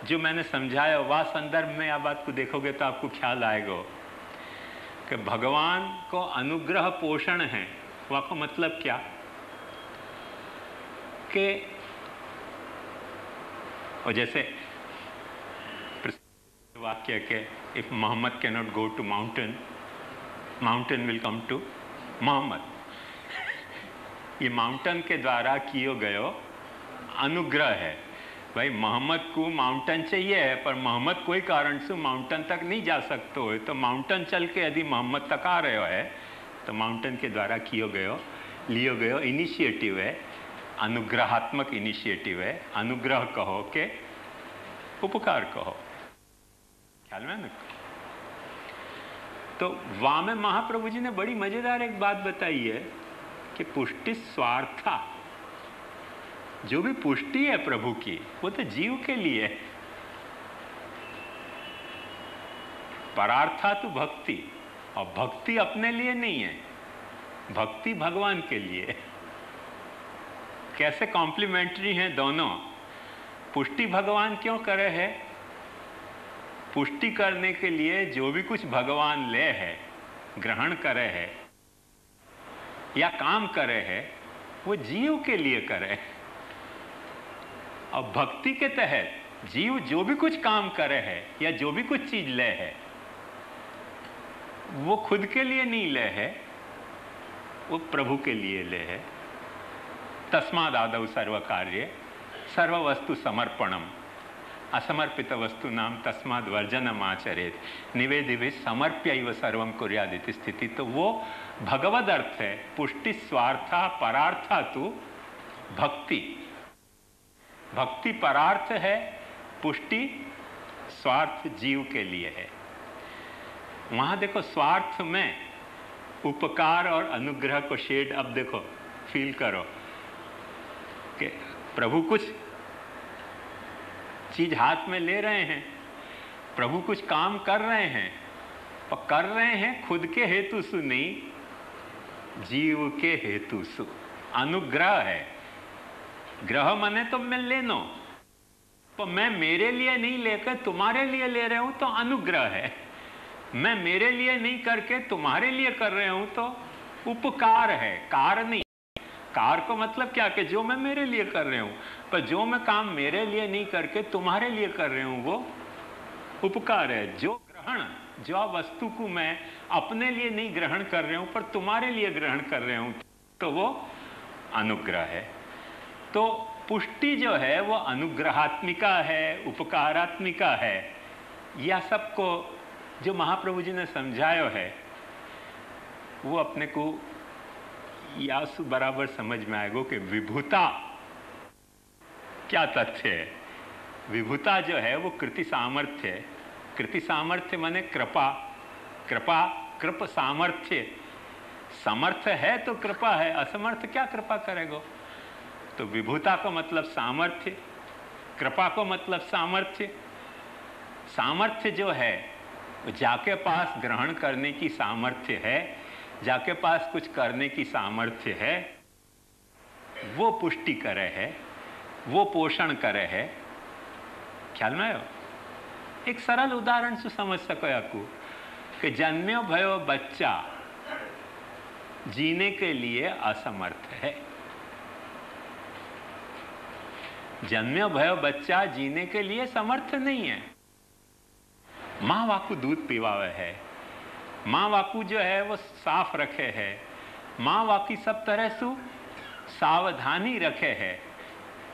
जो मैंने समझाया वह संदर्भ में आप बात को देखोगे तो आपको ख्याल आएगा कि भगवान को अनुग्रह पोषण है। वह का मतलब क्या कि और जैसे वाक्य के if Mohammed can not go to mountain, mountain will come to Mohammed. ये माउंटेन के द्वारा किए गयो अनुग्रह है। भाई मोहम्मद को माउंटेन चाहिए है, पर मोहम्मद कोई कारण से माउंटेन तक नहीं जा सकते हो, तो माउंटेन चल के यदि मोहम्मद तक आ रहे हो है तो माउंटेन के द्वारा किए गयो इनिशिएटिव है, अनुग्रहात्मक इनिशिएटिव है। अनुग्रह कहो के उपकार कहो, ख्याल में ना। तो वहां में महाप्रभु जी ने बड़ी मजेदार एक बात बताई है कि पुष्टि स्वार्था, जो भी पुष्टि है प्रभु की वो तो जीव के लिए। परार्था तो भक्ति, और भक्ति अपने लिए नहीं है, भक्ति भगवान के लिए। कैसे कॉम्प्लीमेंट्री हैं दोनों। पुष्टि भगवान क्यों करे है? पुष्टि करने के लिए जो भी कुछ भगवान ले है, ग्रहण करे है या काम करे है, वो जीव के लिए करे। और भक्ति के तहत जीव जो भी कुछ काम करे है या जो भी कुछ चीज ले है, वो खुद के लिए नहीं ले है, वो प्रभु के लिए ले है। तस्माद् आदौ सर्व कार्ये सर्व वस्तु समर्पणम, असमर्पित वस्तु नाम तस्माद् वर्जनम आचरेत, निवेदिभिः समर्प्यैव सर्वं कुर्यात् इति स्थिति। तो वो भगवद अर्थ है। पुष्टि स्वार्था परार्था तो भक्ति, भक्ति परार्थ है, पुष्टि स्वार्थ जीव के लिए है। वहां देखो स्वार्थ में उपकार और अनुग्रह को शेड, अब देखो फील करो कि प्रभु कुछ चीज हाथ में ले रहे हैं, प्रभु कुछ काम कर रहे हैं, और कर रहे हैं खुद के हेतु से नहीं, जीव के हेतु से। अनुग्रह है। ग्रह माने तो मैं लेनो, तो मैं मेरे लिए नहीं लेकर तुम्हारे लिए ले रहे हूं तो अनुग्रह है। मैं मेरे लिए नहीं करके तुम्हारे लिए कर रहे हूं तो उपकार है, कार नहीं। कार को मतलब क्या कि जो मैं मेरे लिए कर रहे हूं, पर जो मैं काम मेरे लिए नहीं करके तुम्हारे लिए कर रहे हूं वो उपकार है। जो ग्रहण, जो वस्तु को मैं अपने लिए नहीं ग्रहण कर रहे हूं पर तुम्हारे लिए ग्रहण कर रहे हूं तो वो अनुग्रह है। तो पुष्टि जो है वो अनुग्रहात्मिका है, उपकारात्मिका है। यह सबको जो महाप्रभु जी ने समझाया है वो अपने को यासु बराबर समझ में आएगा कि विभुता क्या तथ्य है। विभुता जो है वो कृति सामर्थ्य है। कृति सामर्थ्य माने कृपा, कृपा कृप सामर्थ्य। समर्थ है तो कृपा है, असमर्थ क्या कृपा करेगा। तो विभुता का मतलब सामर्थ्य, कृपा को मतलब सामर्थ्य। सामर्थ्य जो है जाके पास ग्रहण करने की सामर्थ्य है, जाके पास कुछ करने की सामर्थ्य है, वो पुष्टि करे है, वो पोषण करे है। ख्याल में आयो? एक सरल उदाहरण से समझ सको आपको कि जन्म्यो भयो बच्चा जीने के लिए असमर्थ है। जन्म्यो भयो बच्चा जीने के लिए समर्थ नहीं है। माँ वाकू दूध पीवावे है, माँ वाकू जो है वो साफ रखे है, माँ वाकी सब तरह से सावधानी रखे है।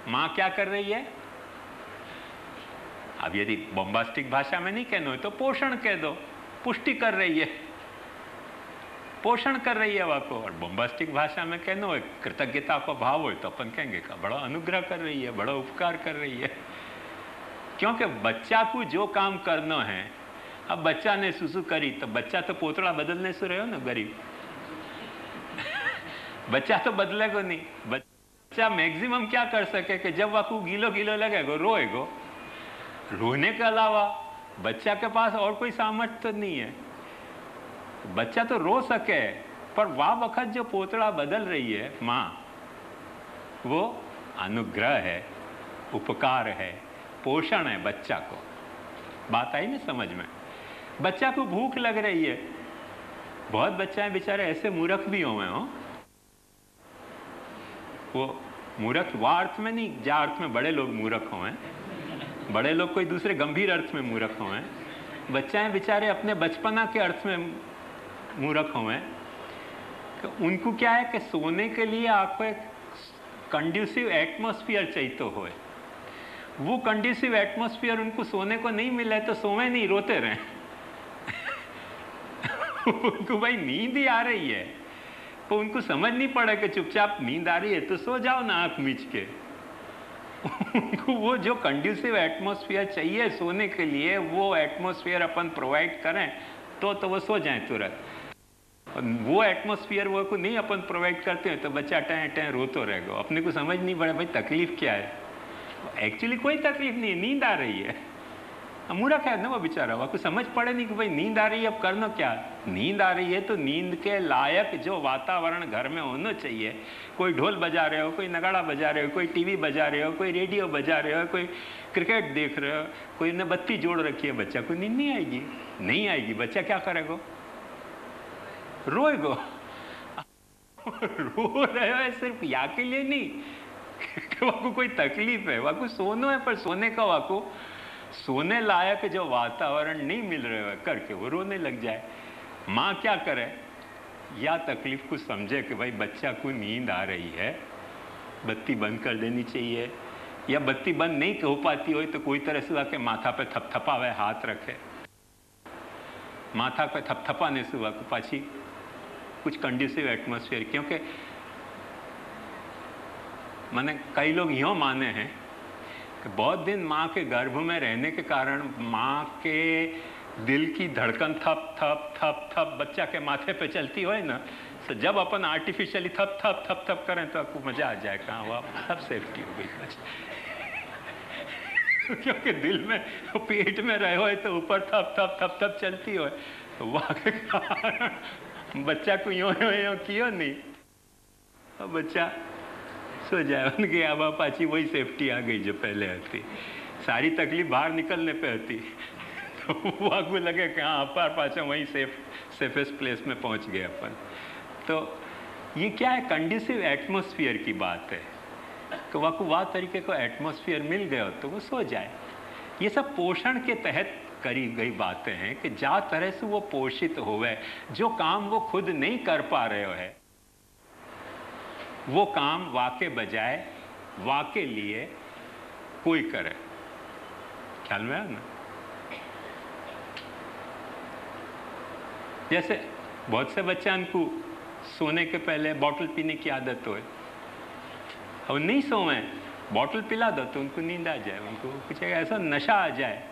माँ क्या कर रही है? अब यदि बॉम्बास्टिक भाषा में नहीं कहना हो तो पोषण कह दो, पुष्टि कर रही है, पोषण कर रही है वाको। और बॉम्बास्टिक भाषा में कहना हो, कृतज्ञता को भाव हो तो अपन कहेंगे का बड़ा अनुग्रह कर रही है, बड़ा उपकार कर रही है। क्योंकि बच्चा को जो काम करना है, अब बच्चा ने सुसु करी तो बच्चा तो पोतड़ा बदलने से रहो ना गरीब। बच्चा तो बदलेगा नहीं। बच्चा मैक्सिमम क्या कर सके कि जब वाकू गीलो गीलो लगेगा रोएगो। रोने के अलावा बच्चा के पास और कोई सामर्थ्य तो नहीं है। बच्चा तो रो सके, पर वह वक्त जो पोतड़ा बदल रही है माँ, वो अनुग्रह है, उपकार है, पोषण है बच्चा को। बात आई ना समझ में? बच्चा को भूख लग रही है, बहुत बच्चे हैं बेचारे ऐसे मूर्ख भी हुए हो, वो मूर्ख वह अर्थ में नहीं जा अर्थ में बड़े लोग मूर्ख हुए, बड़े लोग कोई दूसरे गंभीर अर्थ में मूर्ख हुए, बच्चे हैं बेचारे अपने बचपना के अर्थ में मूर्ख हुए। तो उनको क्या है कि सोने के लिए आपको एक कंड्यूसिव एटमॉस्फेयर चाहिए तो होए, वो कंड्यूसिव एटमॉस्फेयर उनको सोने को नहीं मिला है तो सोए नहीं, रोते रहे। उनको भाई नींद ही आ रही है, तो उनको समझ नहीं पड़ा कि चुपचाप नींद आ रही है तो सो जाओ ना आंख मीच के। उनको वो जो कंड्यूसिव एटमॉस्फेयर चाहिए सोने के लिए, वो एटमॉस्फेयर अपन प्रोवाइड करें तो वो सो जाए तुरंत। वो एटमॉस्फेयर वो को नहीं अपन प्रोवाइड करते हैं तो बच्चा टह टह रोतो रहेगा। अपने को समझ नहीं पड़ा भाई तकलीफ क्या है, एक्चुअली कोई तकलीफ नहीं है, नींद आ रही है। मूर्ख है ना वो बेचारा, वो कुछ समझ पड़े नहीं कि भाई नींद आ रही है अब करना क्या। नींद आ रही है तो नींद के लायक जो वातावरण घर में होना चाहिए, कोई ढोल बजा रहे हो, कोई नगाड़ा बजा रहे हो, कोई टीवी बजा रहे हो, कोई रेडियो बजा रहे हो, कोई क्रिकेट देख रहे हो, कोई ने बत्ती जोड़ रखी है, बच्चा को नींद नहीं आएगी, नहीं आएगी। बच्चा क्या करेगा? रोएगो। रो रहे हो सिर्फ या के लिए नहीं कि वाको कोई तकलीफ है, वाको सोनो है, पर सोने का वाको सोने लायक जो वातावरण नहीं मिल रहे है करके वो रोने लग जाए। माँ क्या करे, या तकलीफ को समझे कि भाई बच्चा को नींद आ रही है, बत्ती बंद कर देनी चाहिए, या बत्ती बंद नहीं हो पाती हो तो कोई तरह से आके माथा पे थपथपावे, हाथ रखे, माथा पे थपथपाने से वाको पाछी कुछ कंड्यूसिव एटमॉस्फेयर। क्योंकि मैंने कई लोग यूँ माने हैं कि बहुत दिन माँ के गर्भ में रहने के कारण माँ के दिल की धड़कन थप थप थप थप बच्चा के माथे पे चलती हो ना, तो जब अपन आर्टिफिशियली थप थप थप थप करें तो आपको मजा आ जाए, कहाँ हुआ सब सेफ्टी हो गई। क्योंकि दिल में पेट में रहे हो तो ऊपर थप थप थप थप चलती हो, तो वहाँ के कारण बच्चा को यूँ कियो नहीं, और बच्चा सो जाए। उनके अब पाची वही सेफ्टी आ गई जो पहले होती, सारी तकलीफ बाहर निकलने पे होती, तो वो आपको लगे कि हाँ अपार पाचा वही सेफेस्ट प्लेस में पहुंच गए अपन। तो ये क्या है, कंड्यूसिव एटमॉस्फेयर की बात है, तो वाको वाह तरीके को एटमॉस्फेयर मिल गया तो वो सो जाए। ये सब पोषण के तहत करी गई बातें हैं कि जा तरह से वो पोषित होवे, जो काम वो खुद नहीं कर पा रहे हो है वो काम वाके बजाय वाके लिए कोई करे। ख्याल में आया ना? जैसे बहुत से बच्चे को सोने के पहले बॉटल पीने की आदत हो, और नहीं सोए बॉटल पिला दो तो उनको नींद आ जाए, उनको कुछ ऐसा नशा आ जाए।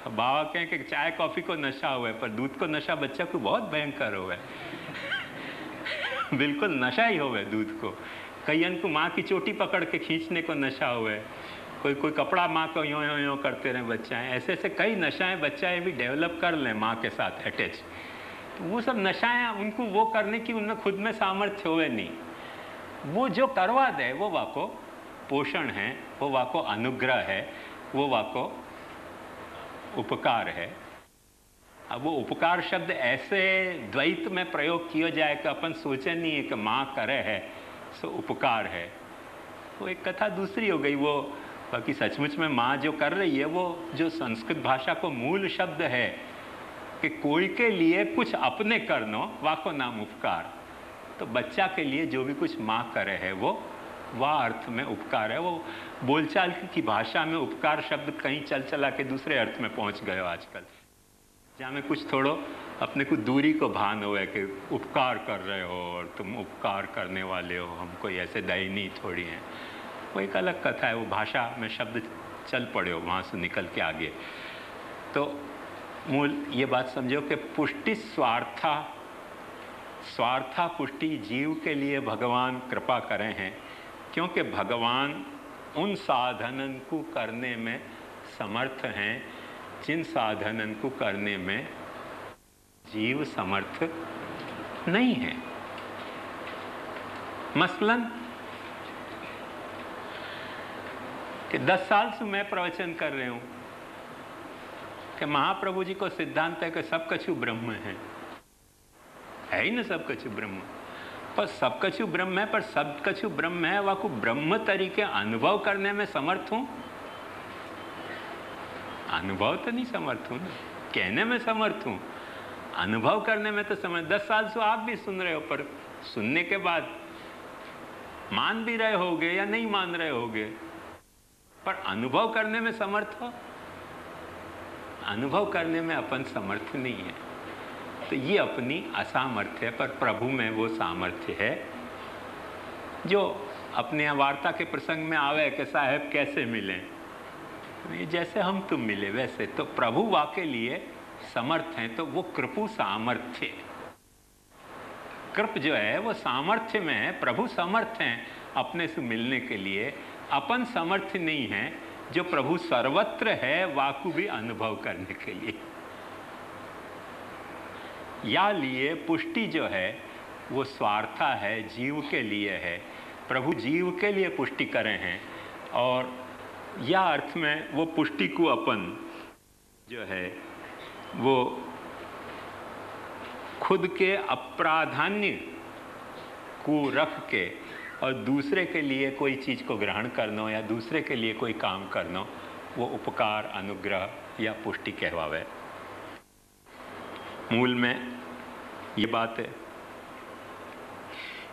बाबा कहें कि चाय कॉफी को नशा हुआ है, पर दूध को नशा बच्चा को बहुत भयंकर हुआ है। बिल्कुल नशा ही हो गए दूध को। कई को माँ की चोटी पकड़ के खींचने को नशा हुआ है, कोई कपड़ा माँ को यूँ यूँ यूँ करते रहे बच्चाएं, ऐसे ऐसे कई नशाएं बच्चाएं भी डेवलप कर लें माँ के साथ अटैच। तो वो सब नशाएं उनको वो करने की उनमें खुद में सामर्थ्य हुए नहीं, वो जो करवा दे वो वाको पोषण है, वो वाको अनुग्रह है, वो वाको उपकार है। अब वो उपकार शब्द ऐसे द्वैत में प्रयोग किया जाए कि अपन सोचे नहीं है कि माँ करे है सो उपकार है, वो एक कथा दूसरी हो गई। वो बाकी सचमुच में माँ जो कर रही है, वो जो संस्कृत भाषा को मूल शब्द है कि कोई के लिए कुछ अपने करनो वाको नाम उपकार। तो बच्चा के लिए जो भी कुछ माँ करे है वो वाह अर्थ में उपकार है। वो बोलचाल की भाषा में उपकार शब्द कहीं चल चला के दूसरे अर्थ में पहुँच गए आजकल, जहाँ में कुछ थोड़ो अपने को दूरी को भान हो है कि उपकार कर रहे हो और तुम उपकार करने वाले हो, हम कोई ऐसे दयनीय थोड़ी हैं। वो एक अलग कथा है, वो भाषा में शब्द चल पड़े हो वहाँ से निकल के आगे। तो मूल ये बात समझो कि पुष्टि स्वार्था पुष्टि जीव के लिए भगवान कृपा करें हैं, क्योंकि भगवान उन साधनन को करने में समर्थ हैं जिन साधनन को करने में जीव समर्थ नहीं है। मसलन कि 10 साल से मैं प्रवचन कर रहे हूं कि महाप्रभु जी को सिद्धांत है कि सब कछु ब्रह्म है ही ना, सब कछु ब्रह्म। पर सब कछु ब्रह्म है, पर सब कछु ब्रह्म है वाकू ब्रह्म तरीके अनुभव करने में समर्थ हूं? अनुभव तो नहीं समर्थ हूं ना, कहने में समर्थ हूं, अनुभव करने में तो समर्थ। 10 साल से आप भी सुन रहे हो, पर सुनने के बाद मान भी रहे होगे या नहीं मान रहे होगे, पर अनुभव करने में समर्थ हो? अनुभव करने में अपन समर्थ नहीं है। तो ये अपनी असामर्थ्य है, पर प्रभु में वो सामर्थ्य है जो अपने वार्ता के प्रसंग में आवे कि साहब कैसे मिले, ये जैसे हम तुम मिले वैसे। तो प्रभु वाके लिए समर्थ हैं, तो वो कृपु सामर्थ्य, कृप जो है वो सामर्थ्य में है। प्रभु समर्थ हैं अपने से मिलने के लिए, अपन समर्थ नहीं है जो प्रभु सर्वत्र है वाकु भी अनुभव करने के लिए। या लिए पुष्टि जो है वो स्वार्था है, जीव के लिए है। प्रभु जीव के लिए पुष्टि करे हैं, और या अर्थ में वो पुष्टि को अपन जो है वो खुद के अप्राधान्य को रख के और दूसरे के लिए कोई चीज़ को ग्रहण करना या दूसरे के लिए कोई काम करना, वो उपकार, अनुग्रह या पुष्टि कहवावे। मूल में ये बात है।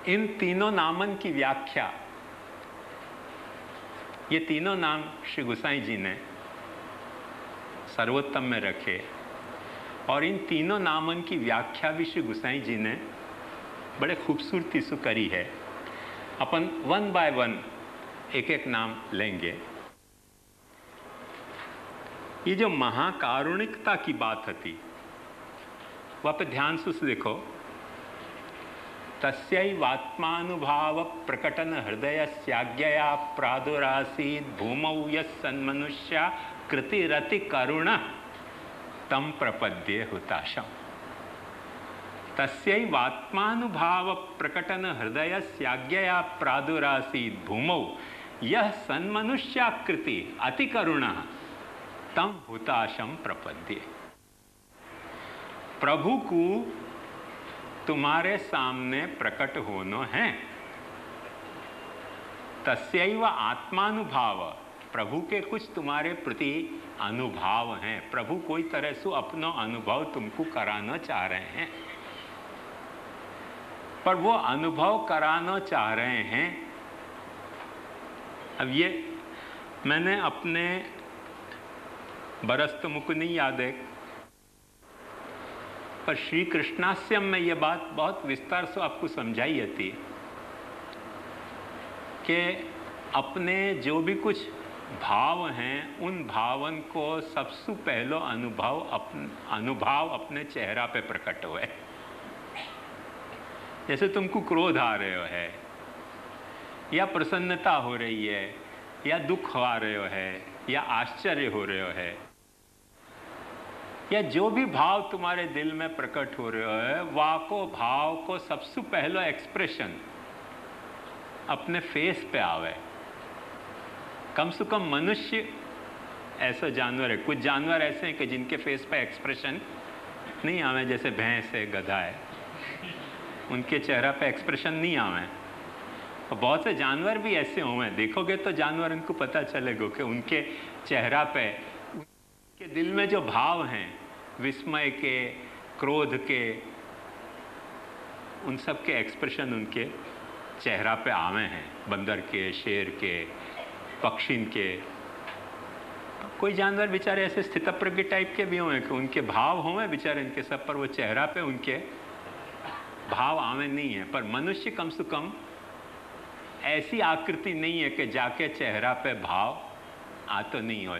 इन तीनों नामन की व्याख्या, ये तीनों नाम श्री गोसाई जी ने सर्वोत्तम में रखे, और इन तीनों नामन की व्याख्या भी श्री गोसाई जी ने बड़े खूबसूरती से करी है। अपन 1 बाय 1 एक एक नाम लेंगे। ये जो महाकारुणिकता की बात थी, वह पे ध्यान से देखो। तस्यैवात्मानुभाव प्रकटन हृदय स्याज्ञया प्रादुरासीत् भूमौ यन्मनुष्या कृतिरति करुण तम प्रपद्ये हुताशम। तस्यैवात्मानुभाव प्रकटन हृदय स्याज्ञया प्रादुरासीत् भूमौ यः सन्मनुष्या कृति अति करुण तम हुताशम प्रपद्ये। प्रभु को तुम्हारे सामने प्रकट होना है। तस्यैव आत्मानुभाव, प्रभु के कुछ तुम्हारे प्रति अनुभाव हैं। प्रभु कोई तरह से अपना अनुभव तुमको कराना चाह रहे हैं, पर वो अनुभव कराना चाह रहे हैं। अब ये मैंने अपने बरस तो मुझको नहीं याद है, पर श्री कृष्णास्यम में ये बात बहुत विस्तार से आपको समझाई थी कि अपने जो भी कुछ भाव हैं, उन भावन को सबसे पहलो अनुभाव अपने चेहरा पे प्रकट हुए। जैसे तुमको क्रोध आ रहे है, या प्रसन्नता हो रही है, या दुख आ रहे है, या आश्चर्य हो रहे है, या जो भी भाव तुम्हारे दिल में प्रकट हो रहे है, वाको भाव को सबसे पहलो एक्सप्रेशन अपने फेस पे आवे। कम से कम मनुष्य ऐसा जानवर है, कुछ जानवर ऐसे हैं कि जिनके फेस पे एक्सप्रेशन नहीं आवे, जैसे भैंस है, गधा है, उनके चेहरा पे एक्सप्रेशन नहीं आवे। और बहुत से जानवर भी ऐसे हुए, देखोगे तो जानवर उनको पता चलेगा कि उनके चेहरा पे, उनके दिल में जो भाव हैं, विस्मय के, क्रोध के, उन सब के एक्सप्रेशन उनके चेहरा पे आवे हैं। बंदर के, शेर के, पक्षी के। कोई जानवर बेचारे ऐसे स्थितप्रज्ञ टाइप के भी हुए कि उनके भाव हुए बेचारे इनके सब, पर वो चेहरा पे उनके भाव आवे नहीं है। पर मनुष्य कम से कम ऐसी आकृति नहीं है कि जाके चेहरा पे भाव आ तो नहीं हो।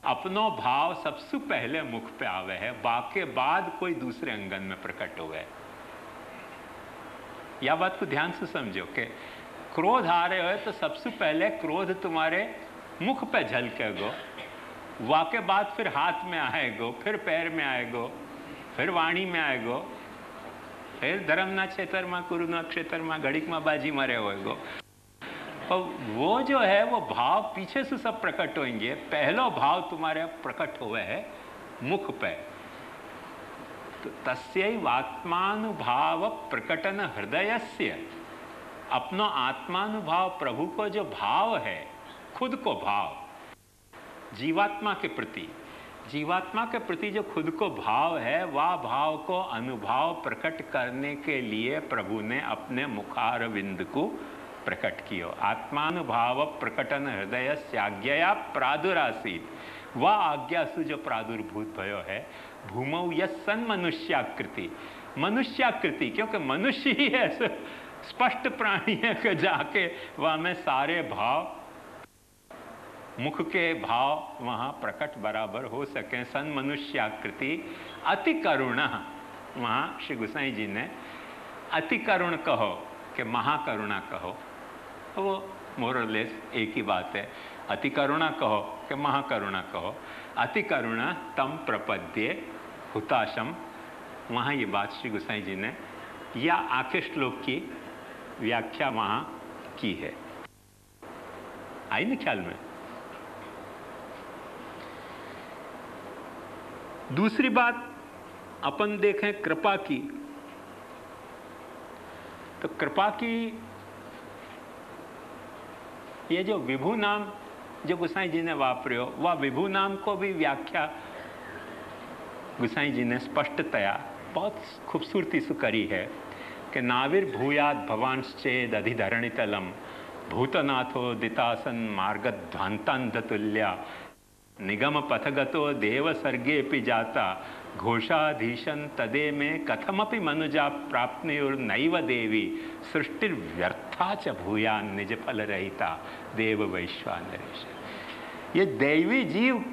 अपनो भाव सबसे पहले मुख पे आवे है, बाके बाद कोई दूसरे अंगन में प्रकट हुए। यह बात को ध्यान से समझो कि क्रोध आ रहे हो तो सबसे पहले क्रोध तुम्हारे मुख पे झलकेगो, वाके बाद फिर हाथ में आएगो, फिर पैर में आएगो, फिर वाणी में आएगो, फिर धर्म ना क्षेत्र में, कुरु ना क्षेत्र में, घड़ीक में बाजी मारे होएगो। पर वो जो है वो भाव पीछे से सब प्रकट होंगे। पहलो भाव तुम्हारे प्रकट हुए है मुख पे। तो तस्यैव आत्मानुभाव प्रकटन हृदयस्य, अपनो आत्मानुभाव प्रभु को जो भाव है, खुद को भाव, जीवात्मा के प्रति, जीवात्मा के प्रति जो खुद को भाव है, वह भाव को अनुभाव प्रकट करने के लिए प्रभु ने अपने मुखारविंद को प्रकट किया। आत्मानुभाव प्रकटन हृदय आज्ञया प्रादुरासीत, वह आज्ञा से जो प्रादुर्भूत भयो है भूमौ यसन मनुष्याकृति, मनुष्याकृति, क्योंकि मनुष्य ही ऐसे स्पष्ट प्राणी है कि जाके वह में सारे भाव, मुख के भाव वहाँ प्रकट बराबर हो सके। सन मनुष्याकृति अति करुण, वहाँ श्री गोसाई जी ने अति करुण कहो कि महाकरुणा कहो, वो मोरलेस एक ही बात है। अति करुणा कहो कि महाकरुणा कहो। अति करुणा तम प्रपद्ये हुताशम, वहाँ ये बात श्री गोसाई जी ने या आखिर श्लोक की व्याख्या वहाँ की है। आई ना ख्याल में? दूसरी बात अपन देखें कृपा की, तो कृपा की ये जो विभु नाम जो गोसाई जी ने वापरियो, वह विभु नाम को भी व्याख्या गोसाई जी ने स्पष्टतया बहुत खूबसूरती से करी है कि नाविर्भूयाद भवांश्चेद अधिधरणितलम भूतनाथो दितासन मार्गध्वांतांधतुल्या निगम पथगतो देव सर्गेपि जाता घोषाधीशन तदे में कथमपि मनुजा प्राप्नुर्नैव देवी सृष्टिर्व्यर्था च भूयान निज फल रहिता देव वैश्वानरेश। ये दैवी जीव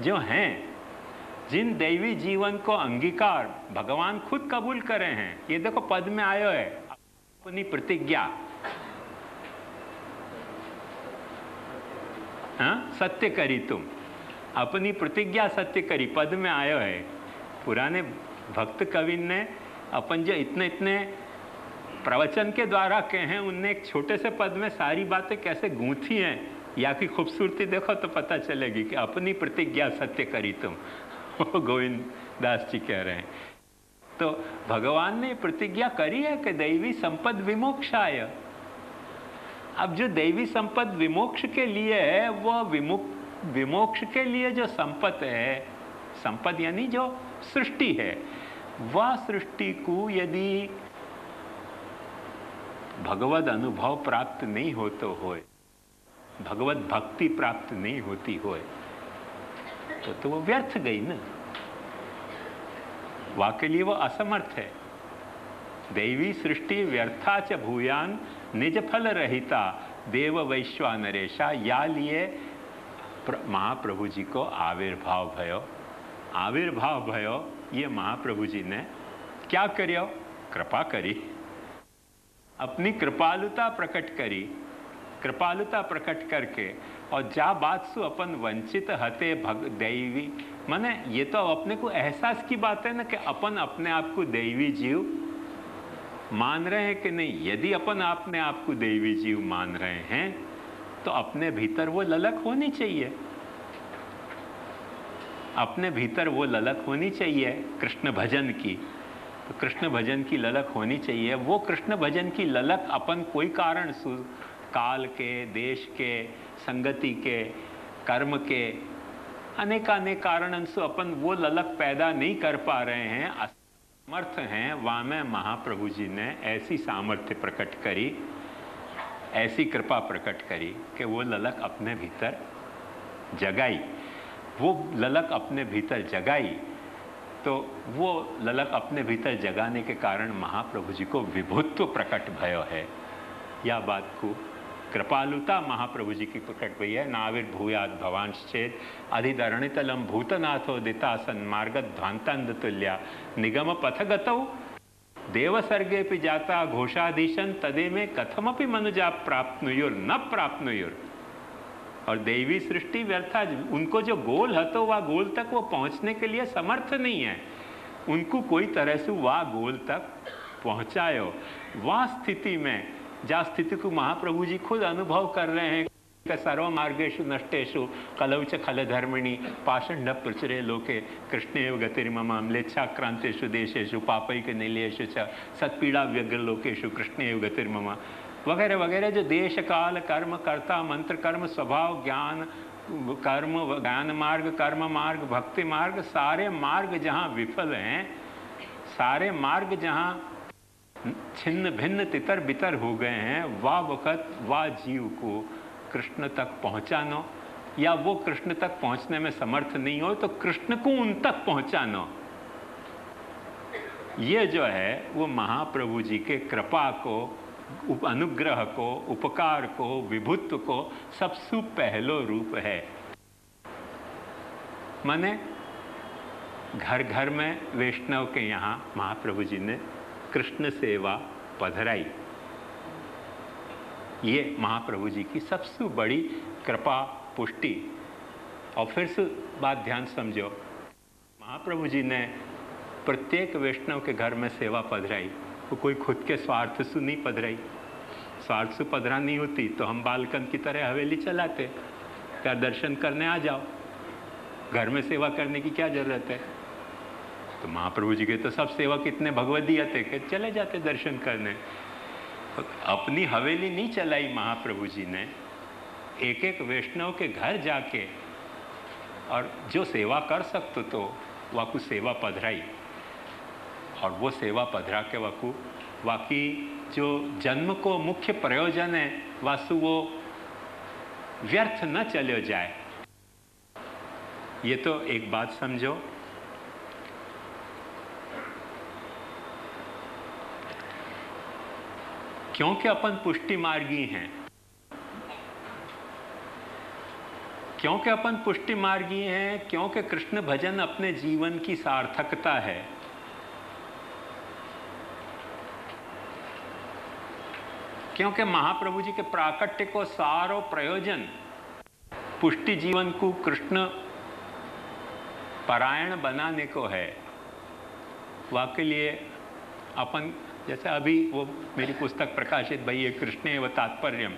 जो हैं, जिन दैवी जीवन को अंगीकार भगवान खुद कबूल करे हैं, ये देखो पद में आयो है अपनी प्रतिज्ञा, हाँ, सत्य करी तुम, अपनी प्रतिज्ञा सत्य करी, पद में आयो है। पुराने भक्त कवि ने अपन जो इतने इतने प्रवचन के द्वारा कहे हैं, उनने एक छोटे से पद में सारी बातें कैसे गूंथी हैं, या की खूबसूरती देखो तो पता चलेगी कि अपनी प्रतिज्ञा सत्य करी तुम। गोविंद दास जी कह रहे हैं। तो भगवान ने प्रतिज्ञा करी है कि दैवी संपद विमोक्षाय। अब जो दैवी संपद विमोक्ष के लिए है, वह विमोक्ष के लिए जो संपद है, संपद यानी जो सृष्टि है, वह सृष्टि को यदि भगवद अनुभव प्राप्त नहीं होते होए, भगवत भक्ति प्राप्त नहीं होती होए, तो वो व्यर्थ गई ना, वाके लिए वो असमर्थ है। दैवी सृष्टि व्यर्था च भूयान निज फल रहिता देव वैश्वानरेशा, या लिए महाप्रभु जी को आविर्भाव भयो। आविर्भाव भयो ये महाप्रभु जी ने क्या करियो? कृपा करी, अपनी कृपालुता प्रकट करी। कृपालुता प्रकट करके और जा बात सु अपन वंचित हते दैवी, माने ये तो अपने को एहसास की बात है ना कि अपन अपने आप को दैवी जीव मान रहे हैं कि नहीं। यदि अपन अपने आप को दैवी जीव मान रहे हैं तो अपने भीतर वो ललक होनी चाहिए, अपने भीतर वो ललक होनी चाहिए कृष्ण भजन की। तो कृष्ण भजन की ललक होनी चाहिए। वो कृष्ण भजन की ललक अपन कोई कारण काल के, देश के, संगति के, कर्म के, अनेकानेक कारणों से अपन वो ललक पैदा नहीं कर पा रहे हैं, असमर्थ हैं। वहाँ में महाप्रभु जी ने ऐसी सामर्थ्य प्रकट करी, ऐसी कृपा प्रकट करी कि वो ललक अपने भीतर जगाई। वो ललक अपने भीतर जगाई तो वो ललक अपने भीतर जगाने के कारण महाप्रभु जी को विभुत्व प्रकट भयो है। यह बात को कृपालुता महाप्रभु जी की प्रकट हुई है। नाविर्भूयाद भवांश्चेद अधिधरणितलम भूतनाथो दितासन मार्गध्वांतांधतुल्या निगम पथगतौ देव सर्गेपि जाता घोषाधीशन तदे में कथमपि मनुजा प्राप्नुयुर न प्राप्नुयुर। और दैवी सृष्टि व्यर्था, उनको जो गोल है तो वह गोल तक वो पहुंचने के लिए समर्थ नहीं है। उनको कोई तरह से वह गोल तक पहुंचायो। वह स्थिति में जा स्थिति को महाप्रभु जी खुद अनुभव कर रहे हैं कि सर्व मार्गेषु नष्टेषु कलौ च खल धर्मिणी पाषंड प्रचुरे लोके कृष्णेव गतिर्मम म्लेच्छाक्रांतेषु देशेषु पापैक निलयेषु च सत्पीड़ा व्यग्र लोकेषु कृष्णेव गतिर्मम वगैरह वगैरह। जो देश काल कर्म कर्ता मंत्र कर्म स्वभाव ज्ञान कर्म ज्ञान मार्ग कर्म मार्ग भक्ति मार्ग, सारे मार्ग जहाँ विफल हैं, सारे मार्ग जहाँ छिन्न भिन्न तितर बितर हो गए हैं, वाह वक़्त वाह जीव को कृष्ण तक पहुँचाना, या वो कृष्ण तक पहुँचने में समर्थ नहीं हो तो कृष्ण को उन तक पहुँचाना, ये जो है वो महाप्रभु जी के कृपा को, अनुग्रह को, उपकार को, विभुत्व को सबसे पहलो रूप है। माने घर घर में वैष्णव के यहाँ महाप्रभु जी ने कृष्ण सेवा पधराई। ये महाप्रभु जी की सबसे बड़ी कृपा पुष्टि। और फिर से बात ध्यान समझो, महाप्रभु जी ने प्रत्येक वैष्णव के घर में सेवा पधराई, तो कोई खुद के स्वार्थ से नहीं पधराई। स्वार्थ से पधरानी होती तो हम बालकन की तरह हवेली चलाते, क्या दर्शन करने आ जाओ, घर में सेवा करने की क्या जरूरत है। तो महाप्रभु जी के तो सब सेवक इतने भगवदीय थे कि चले जाते दर्शन करने। तो अपनी हवेली नहीं चलाई महाप्रभु जी ने, एक एक वैष्णव के घर जाके और जो सेवा कर सकते तो वाकू सेवा पधराई। और वो सेवा पधरा के वाकई जो जन्म को मुख्य प्रयोजन है वासु वो व्यर्थ न चले जाए। ये तो एक बात समझो। क्योंकि अपन पुष्टि मार्गी हैं, क्योंकि अपन पुष्टि मार्गी हैं, क्योंकि कृष्ण भजन अपने जीवन की सार्थकता है। क्योंकि महाप्रभु जी के प्राकट्य को सारो प्रयोजन पुष्टि जीवन को कृष्ण परायण बनाने को है। वाकई लिए अपन जैसे अभी वो मेरी पुस्तक प्रकाशित भई है कृष्णेव तात्पर्यम,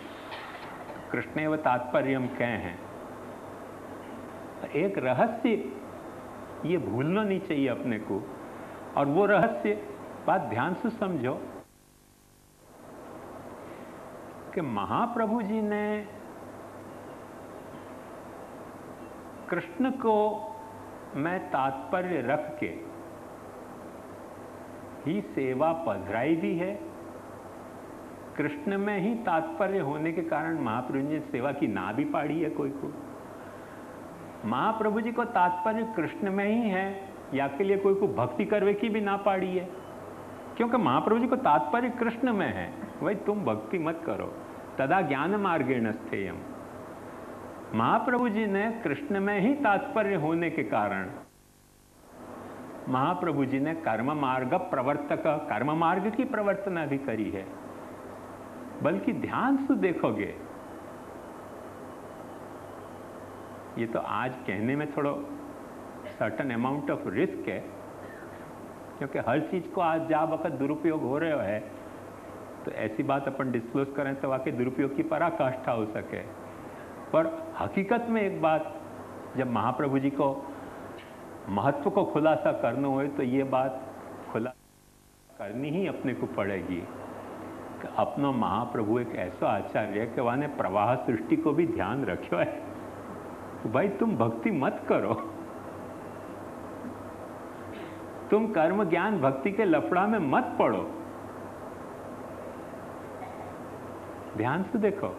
कृष्णेव तात्पर्यम क्या है। एक रहस्य ये भूलना नहीं चाहिए अपने को। और वो रहस्य बात ध्यान से समझो कि महाप्रभु जी ने कृष्ण को मैं तात्पर्य रख के ही सेवा पधराई भी है। कृष्ण में ही तात्पर्य होने के कारण महाप्रभु जी ने सेवा की ना भी पाड़ी है कोई को। महाप्रभु जी को तात्पर्य कृष्ण में ही है, या के लिए कोई को भक्ति करवे की भी ना पाड़ी है, क्योंकि महाप्रभु जी को तात्पर्य कृष्ण में है। भाई तुम भक्ति मत करो, तदा ज्ञान मार्गेण स्थेयम। महाप्रभु जी ने कृष्ण में ही तात्पर्य होने के कारण महाप्रभु जी ने कर्म मार्ग प्रवर्तक, कर्म मार्ग की प्रवर्तना भी करी है। बल्कि ध्यान से देखोगे, ये तो आज कहने में थोड़ा सर्टन अमाउंट ऑफ रिस्क है, क्योंकि हर चीज को आज जा वक्त दुरुपयोग हो रहा है, तो ऐसी बात अपन डिस्क्लोज करें तो वाकई दुरुपयोग की पराकाष्ठा हो सके। पर हकीकत में एक बात, जब महाप्रभु जी को महत्व को खुलासा करना हो तो ये बात खुला करनी ही अपने को पड़ेगी कि अपना महाप्रभु एक ऐसा आचार्य है कि वह ने प्रवाह सृष्टि को भी ध्यान रखो है। तो भाई तुम भक्ति मत करो, तुम कर्म ज्ञान भक्ति के लफड़ा में मत पड़ो। ध्यान से देखो,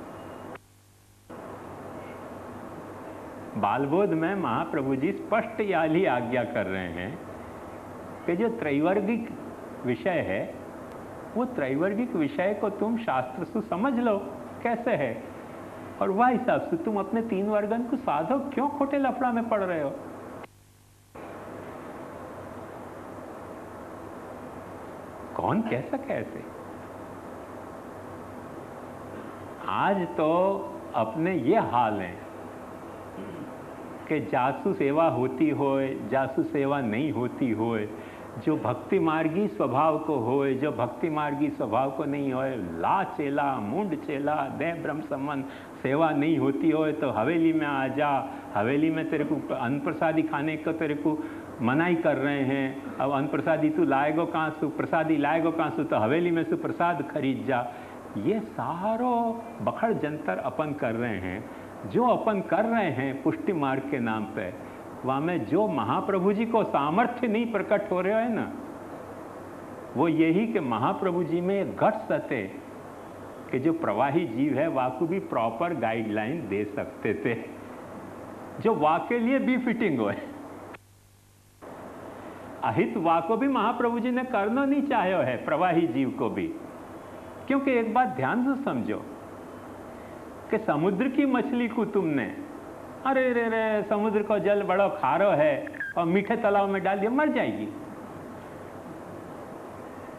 बालबोध में महाप्रभु जी स्पष्ट याली आज्ञा कर रहे हैं कि जो त्रैवर्गिक विषय है, वो त्रैवर्गिक विषय को तुम शास्त्र से समझ लो कैसे है, और वह हिसाब से तुम अपने तीन वर्गन को साधो। क्यों खोटे लफड़ा में पड़ रहे हो? कौन कह सके ऐसे? आज तो अपने ये हाल है कि जासू सेवा होती होए, जासू सेवा नहीं होती होए, जो भक्ति मार्गी स्वभाव को होए, जो भक्ति मार्गी स्वभाव को नहीं होए, ला चेला मुंड चेला दे ब्रह्म संबंध, सेवा नहीं होती होए तो हवेली में आ जा, हवेली में तेरे को अन्न प्रसादी खाने को तेरे को मनाही कर रहे हैं, अब अन्न प्रसादी तू लाएगो कहाँ सु, प्रसादी लाएगो कहाँ सु, तो हवेली में से प्रसाद खरीद जा। ये सारो बखड़ जंतर अपन कर रहे हैं। जो अपन कर रहे हैं पुष्टि मार्ग के नाम पे, वहाँ में जो महाप्रभु जी को सामर्थ्य नहीं प्रकट हो रहा है ना, वो यही कि महाप्रभु जी में गट सते कि जो प्रवाही जीव है वहाँ को भी प्रॉपर गाइडलाइन दे सकते थे, जो वहाँ के लिए भी फिटिंग हो। अहित वहाँ को भी महाप्रभु जी ने करना नहीं चाहे है, प्रवाही जीव को भी। क्योंकि एक बात ध्यान से समझो कि समुद्र की मछली को तुमने, अरे रे रे समुद्र को जल बड़ा खारो है और मीठे तालाब में डाल दिया, मर जाएगी।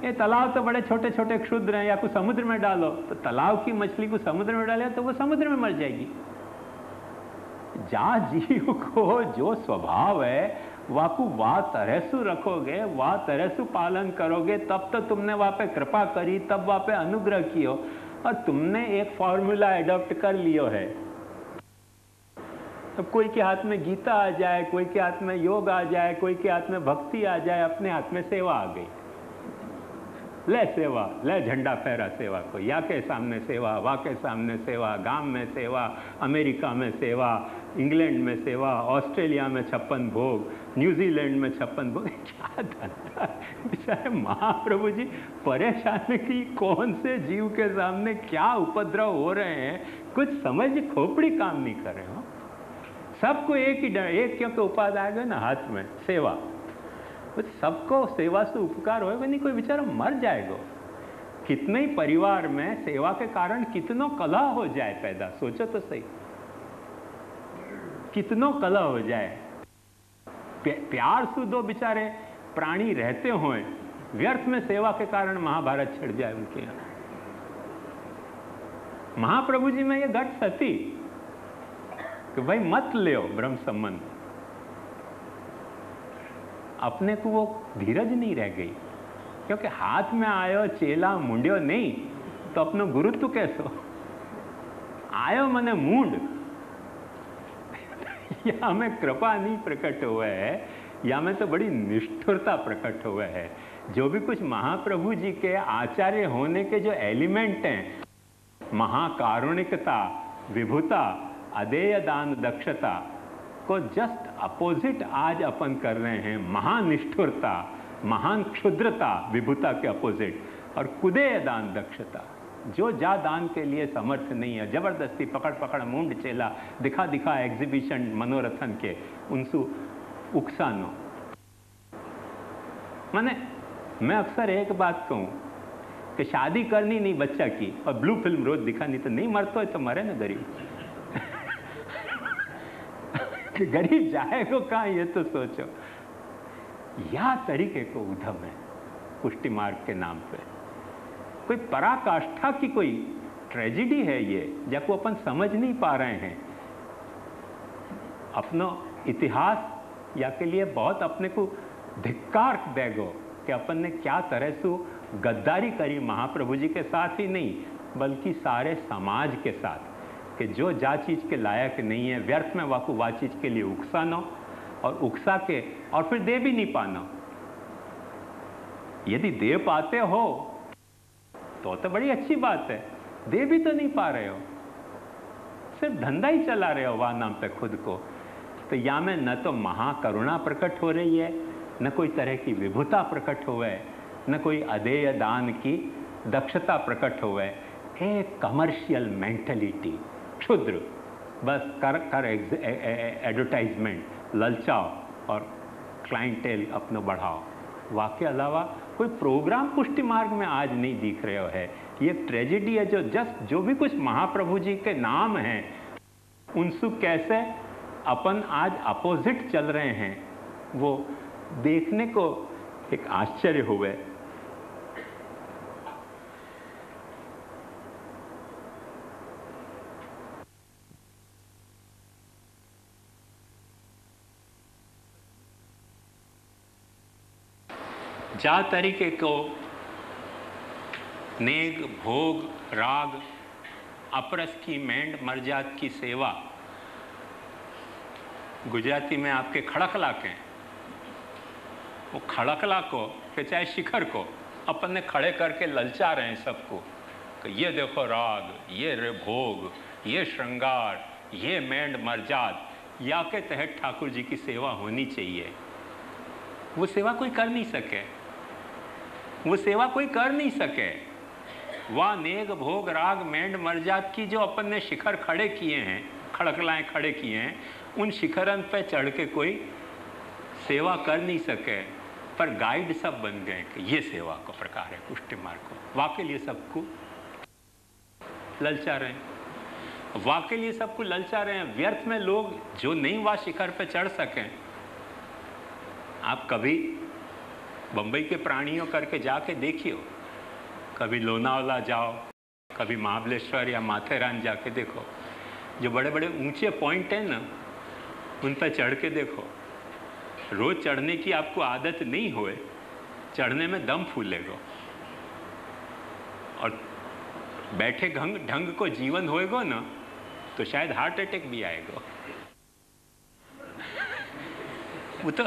ये तालाब तो बड़े छोटे छोटे क्षुद्र हैं, या कुछ समुद्र में डालो तो तालाब की मछली को समुद्र में डाले तो वो समुद्र में मर जाएगी। जा जीव को जो स्वभाव है वाह तरह से रखोगे, वाह तरह से पालन करोगे, तब तो तुमने वहाँ पे कृपा करी, तब वहाँ पे अनुग्रह कियो। और तुमने एक फॉर्मूला एडॉप्ट कर लियो है। तो कोई के हाथ में गीता आ जाए, कोई के हाथ में योग आ जाए, कोई के हाथ में भक्ति आ जाए, अपने हाथ में सेवा आ गई। ले सेवा, ले झंडा फहरा सेवा को, या के सामने सेवा, वा के सामने सेवा, गांव में सेवा, अमेरिका में सेवा, इंग्लैंड में सेवा, ऑस्ट्रेलिया में 56 भोग, न्यूजीलैंड में 56 भोग। क्या धंधा बेचारे महाप्रभु जी परेशान की कौन से जीव के सामने क्या उपद्रव हो रहे हैं, कुछ समझ खोपड़ी काम नहीं कर रहे हो। सबको एक ही एक क्योंकि उपाध्याय गए ना हाथ में सेवा, सबको सेवा से उपकार होएगा नहीं, कोई बेचारा मर जाएगा। कितने ही परिवार में सेवा के कारण कितनों कलह हो जाए पैदा, सोचो तो सही, कितनों कलह हो जाए। प्यार से दो बेचारे प्राणी रहते हों, व्यर्थ में सेवा के कारण महाभारत छिड़ जाए उनके यहाँ। महाप्रभु जी में ये घट सती कि भाई मत ले ब्रह्म संबंध, अपने को वो धीरज नहीं रह गई, क्योंकि हाथ में आयो चेला मुंडियो नहीं तो अपनो गुरुत्व कैसो आयो मने मूंड। या में कृपा नहीं प्रकट हुआ है, या में तो बड़ी निष्ठुरता प्रकट हुआ है। जो भी कुछ महाप्रभु जी के आचार्य होने के जो एलिमेंट हैं, महाकारुणिकता, विभुता, अदेय दान, दक्षता को जस्ट अपोजिट आज अपन कर रहे हैं। महान निष्ठुरता, महान क्षुद्रता विभुता के अपोजिट, और कुदेय दान, दक्षता। जो जा दान के लिए समर्थ नहीं है, जबरदस्ती पकड़ पकड़ मुंड चेला, दिखा दिखा एग्जीबिशन मनोरथन के उनसु उकसानो। माने मैं अक्सर एक बात कहूं कि शादी करनी नहीं बच्चा की और ब्लू फिल्म रोज दिखानी, तो नहीं मरता है तो मरे ना गरीब। गरीब जाएगा कहाँ ये तो सोचो। या तरीके को उधम है पुष्टि मार्ग के नाम पे, कोई पराकाष्ठा की कोई ट्रेजेडी है ये, जिसको अपन समझ नहीं पा रहे हैं। अपनो इतिहास या के लिए बहुत अपने को धिक्कार देगो कि अपन ने क्या तरह से गद्दारी करी महाप्रभु जी के साथ ही नहीं बल्कि सारे समाज के साथ, कि जो जा चीज के लायक नहीं है व्यर्थ में वाकू वा चीज के लिए उकसाना, और उकसा के और फिर दे भी नहीं पाना। यदि दे पाते हो तो बड़ी अच्छी बात है, दे भी तो नहीं पा रहे हो, सिर्फ धंधा ही चला रहे हो वह नाम पे खुद को। तो या में न तो महाकरुणा प्रकट हो रही है, न कोई तरह की विभुता प्रकट हुआ है, न कोई अदेय दान की दक्षता प्रकट हुआ है। एक कमर्शियल मेंटलिटी, क्षुद्र, बस कर एडवर्टाइजमेंट, ललचाओ और क्लाइंटेल अपना बढ़ाओ। वाकई अलावा कोई प्रोग्राम पुष्टि मार्ग में आज नहीं दिख रहे हो है। ये ट्रेजेडी है जो भी कुछ महाप्रभु जी के नाम हैं उनसे कैसे अपन आज अपोजिट चल रहे हैं, वो देखने को एक आश्चर्य हुए। जा तरीके को नेग भोग राग अपरस की मेंढ मरजात की सेवा, गुजराती में आपके खड़कला के, वो खड़कला को कि चाहे शिखर को अपन ने खड़े करके ललचा रहे हैं सबको कि ये देखो राग, ये रे भोग, ये श्रृंगार, ये मेंढ मरजात, या के तहत ठाकुर जी की सेवा होनी चाहिए। वो सेवा कोई कर नहीं सके, वो सेवा कोई कर नहीं सके। वह नेग भोग राग मेंढ मरजात की जो अपन ने शिखर खड़े किए हैं, खड़कलाएं खड़े किए हैं, उन शिखरन पे चढ़ के कोई सेवा कर नहीं सके, पर गाइड सब बन गए कि ये सेवा का प्रकार है पुष्टि मार्ग को। वाकई लिए सबको ललचा रहे हैं, वाकई लिए सबको ललचा रहे हैं। व्यर्थ में लोग जो नहीं वह शिखर पे चढ़ सकें, आप कभी बंबई के प्राणियों करके जाके देखियो, कभी लोनावाला जाओ, कभी महाबलेश्वर या माथेरान जाके देखो, जो बड़े बड़े ऊंचे पॉइंट हैं ना, उन पर चढ़ के देखो। रोज चढ़ने की आपको आदत नहीं होए, चढ़ने में दम फूलेगा और बैठे ढंग को जीवन होएगा ना, तो शायद हार्ट अटैक भी आएगा। वो तो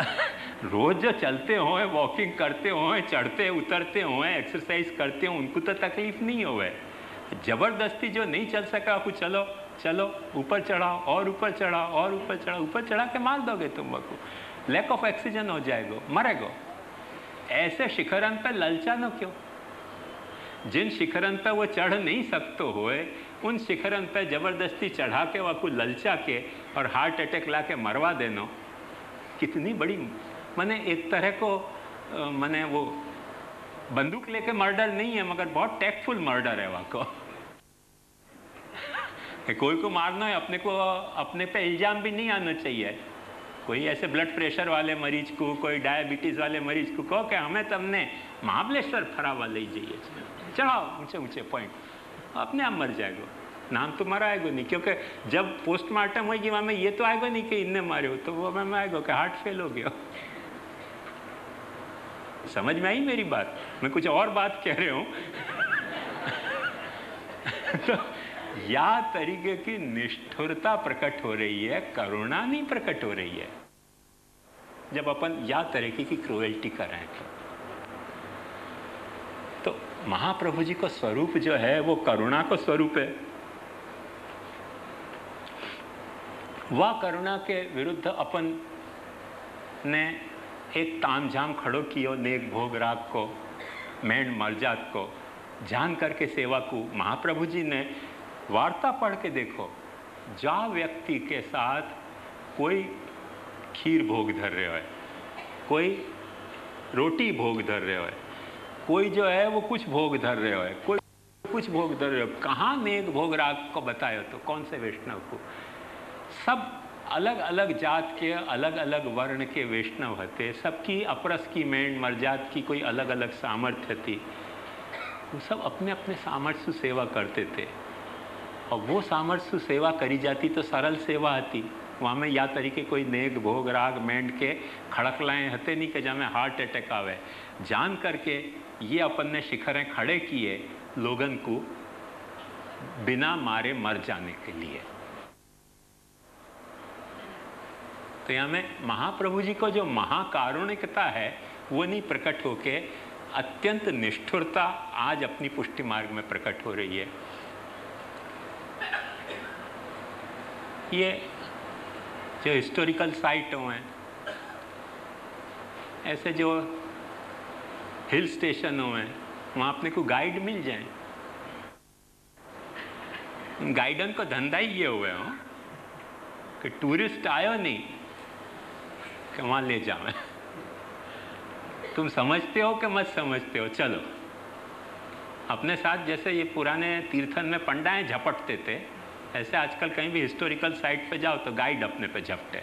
रोज जो चलते होए, वॉकिंग करते होए, चढ़ते उतरते होए, एक्सरसाइज करते हो, उनको तो तकलीफ नहीं होए। जबरदस्ती जो नहीं चल सका, आपको चलो चलो ऊपर चढ़ाओ और ऊपर चढ़ाओ और ऊपर चढ़ाओ, ऊपर चढ़ा के मार दोगे तुम को, लैक ऑफ ऑक्सीजन हो जाएगा, मरेगो। ऐसे शिखरन पे ललचा न क्यों? जिन शिखरन पे वो चढ़ नहीं सकते होए, उन शिखरन पे जबरदस्ती चढ़ा के वह को ललचा के और हार्ट अटैक ला के मरवा देना, कितनी बड़ी, माने एक तरह को माने वो बंदूक लेके मर्डर नहीं है, मगर बहुत टैक्टफुल मर्डर है वहाँ को। कोई को मारना है, अपने को अपने पे इल्जाम भी नहीं आना चाहिए। कोई ऐसे ब्लड प्रेशर वाले मरीज को, कोई डायबिटीज़ वाले मरीज को कहो कि हमें तमने महाबलेश्वर फरावा ले जाइए, चढ़ाओ ऊंचे ऊंचे पॉइंट, अपने आप मर जाएगा, नाम तो मरा आएगा नहीं, क्योंकि जब पोस्टमार्टम होगी वहाँ में ये तो आएगा नहीं कि इनने मारे हो, तो वो हमें आएगा कि हार्ट फेल हो गया। समझ में आई मेरी बात? मैं कुछ और बात कह रहे हूँ। तो या तरीके की निष्ठुरता प्रकट हो रही है, करुणा नहीं प्रकट हो रही है, जब अपन या तरीके की क्रूएल्टी कर रहे हैं। तो महाप्रभु जी का स्वरूप जो है वो करुणा का स्वरूप है। वह करुणा के विरुद्ध अपन ने एक तामझाम खड़ो कियो, नेक भोग राग को, मेंढ मरजात को, जान करके सेवा को। महाप्रभु जी ने वार्ता पढ़ के देखो, जा व्यक्ति के साथ कोई खीर भोग धर रहे हो, कोई रोटी भोग धर रहे हो, कोई जो है वो कुछ भोग धर रहे हो, कोई कुछ भोग धर रहे हो, कहाँ नेक भोग राग को बतायो, तो कौन से वैष्णव को? सब अलग अलग जात के, अलग अलग वर्ण के वैष्णव होते, सबकी अपरस की मेंढ मरजात की कोई अलग अलग सामर्थ्य थी। वो सब अपने अपने सामर्थ्य से सेवा करते थे, और वो सामर्थ्य सेवा करी जाती तो सरल सेवा आती। वहाँ में या तरीके कोई नेक भोग राग मेंढ के खड़कलाएँ हते नहीं कि जहाँ हार्ट अटैक आवे। जान करके ये अपन ने शिखरें खड़े किए लोगन को बिना मारे मर जाने के लिए। तो यहाँ में महाप्रभु जी को जो महाकारुणिकता है वो नहीं प्रकट होके अत्यंत निष्ठुरता आज अपनी पुष्टि मार्ग में प्रकट हो रही है। ये जो हिस्टोरिकल साइट हैं, ऐसे जो हिल स्टेशन हैं, वहाँ अपने को गाइड मिल जाए। गाइडन को धंधा ही ये हुए हो कि टूरिस्ट आयो नहीं कि वहाँ ले जाओ, तुम समझते हो कि मत समझते हो, चलो। अपने साथ जैसे ये पुराने तीर्थन में पंडाएं झपटते थे, ऐसे आजकल कहीं भी हिस्टोरिकल साइट पे जाओ तो गाइड अपने पे झपटे,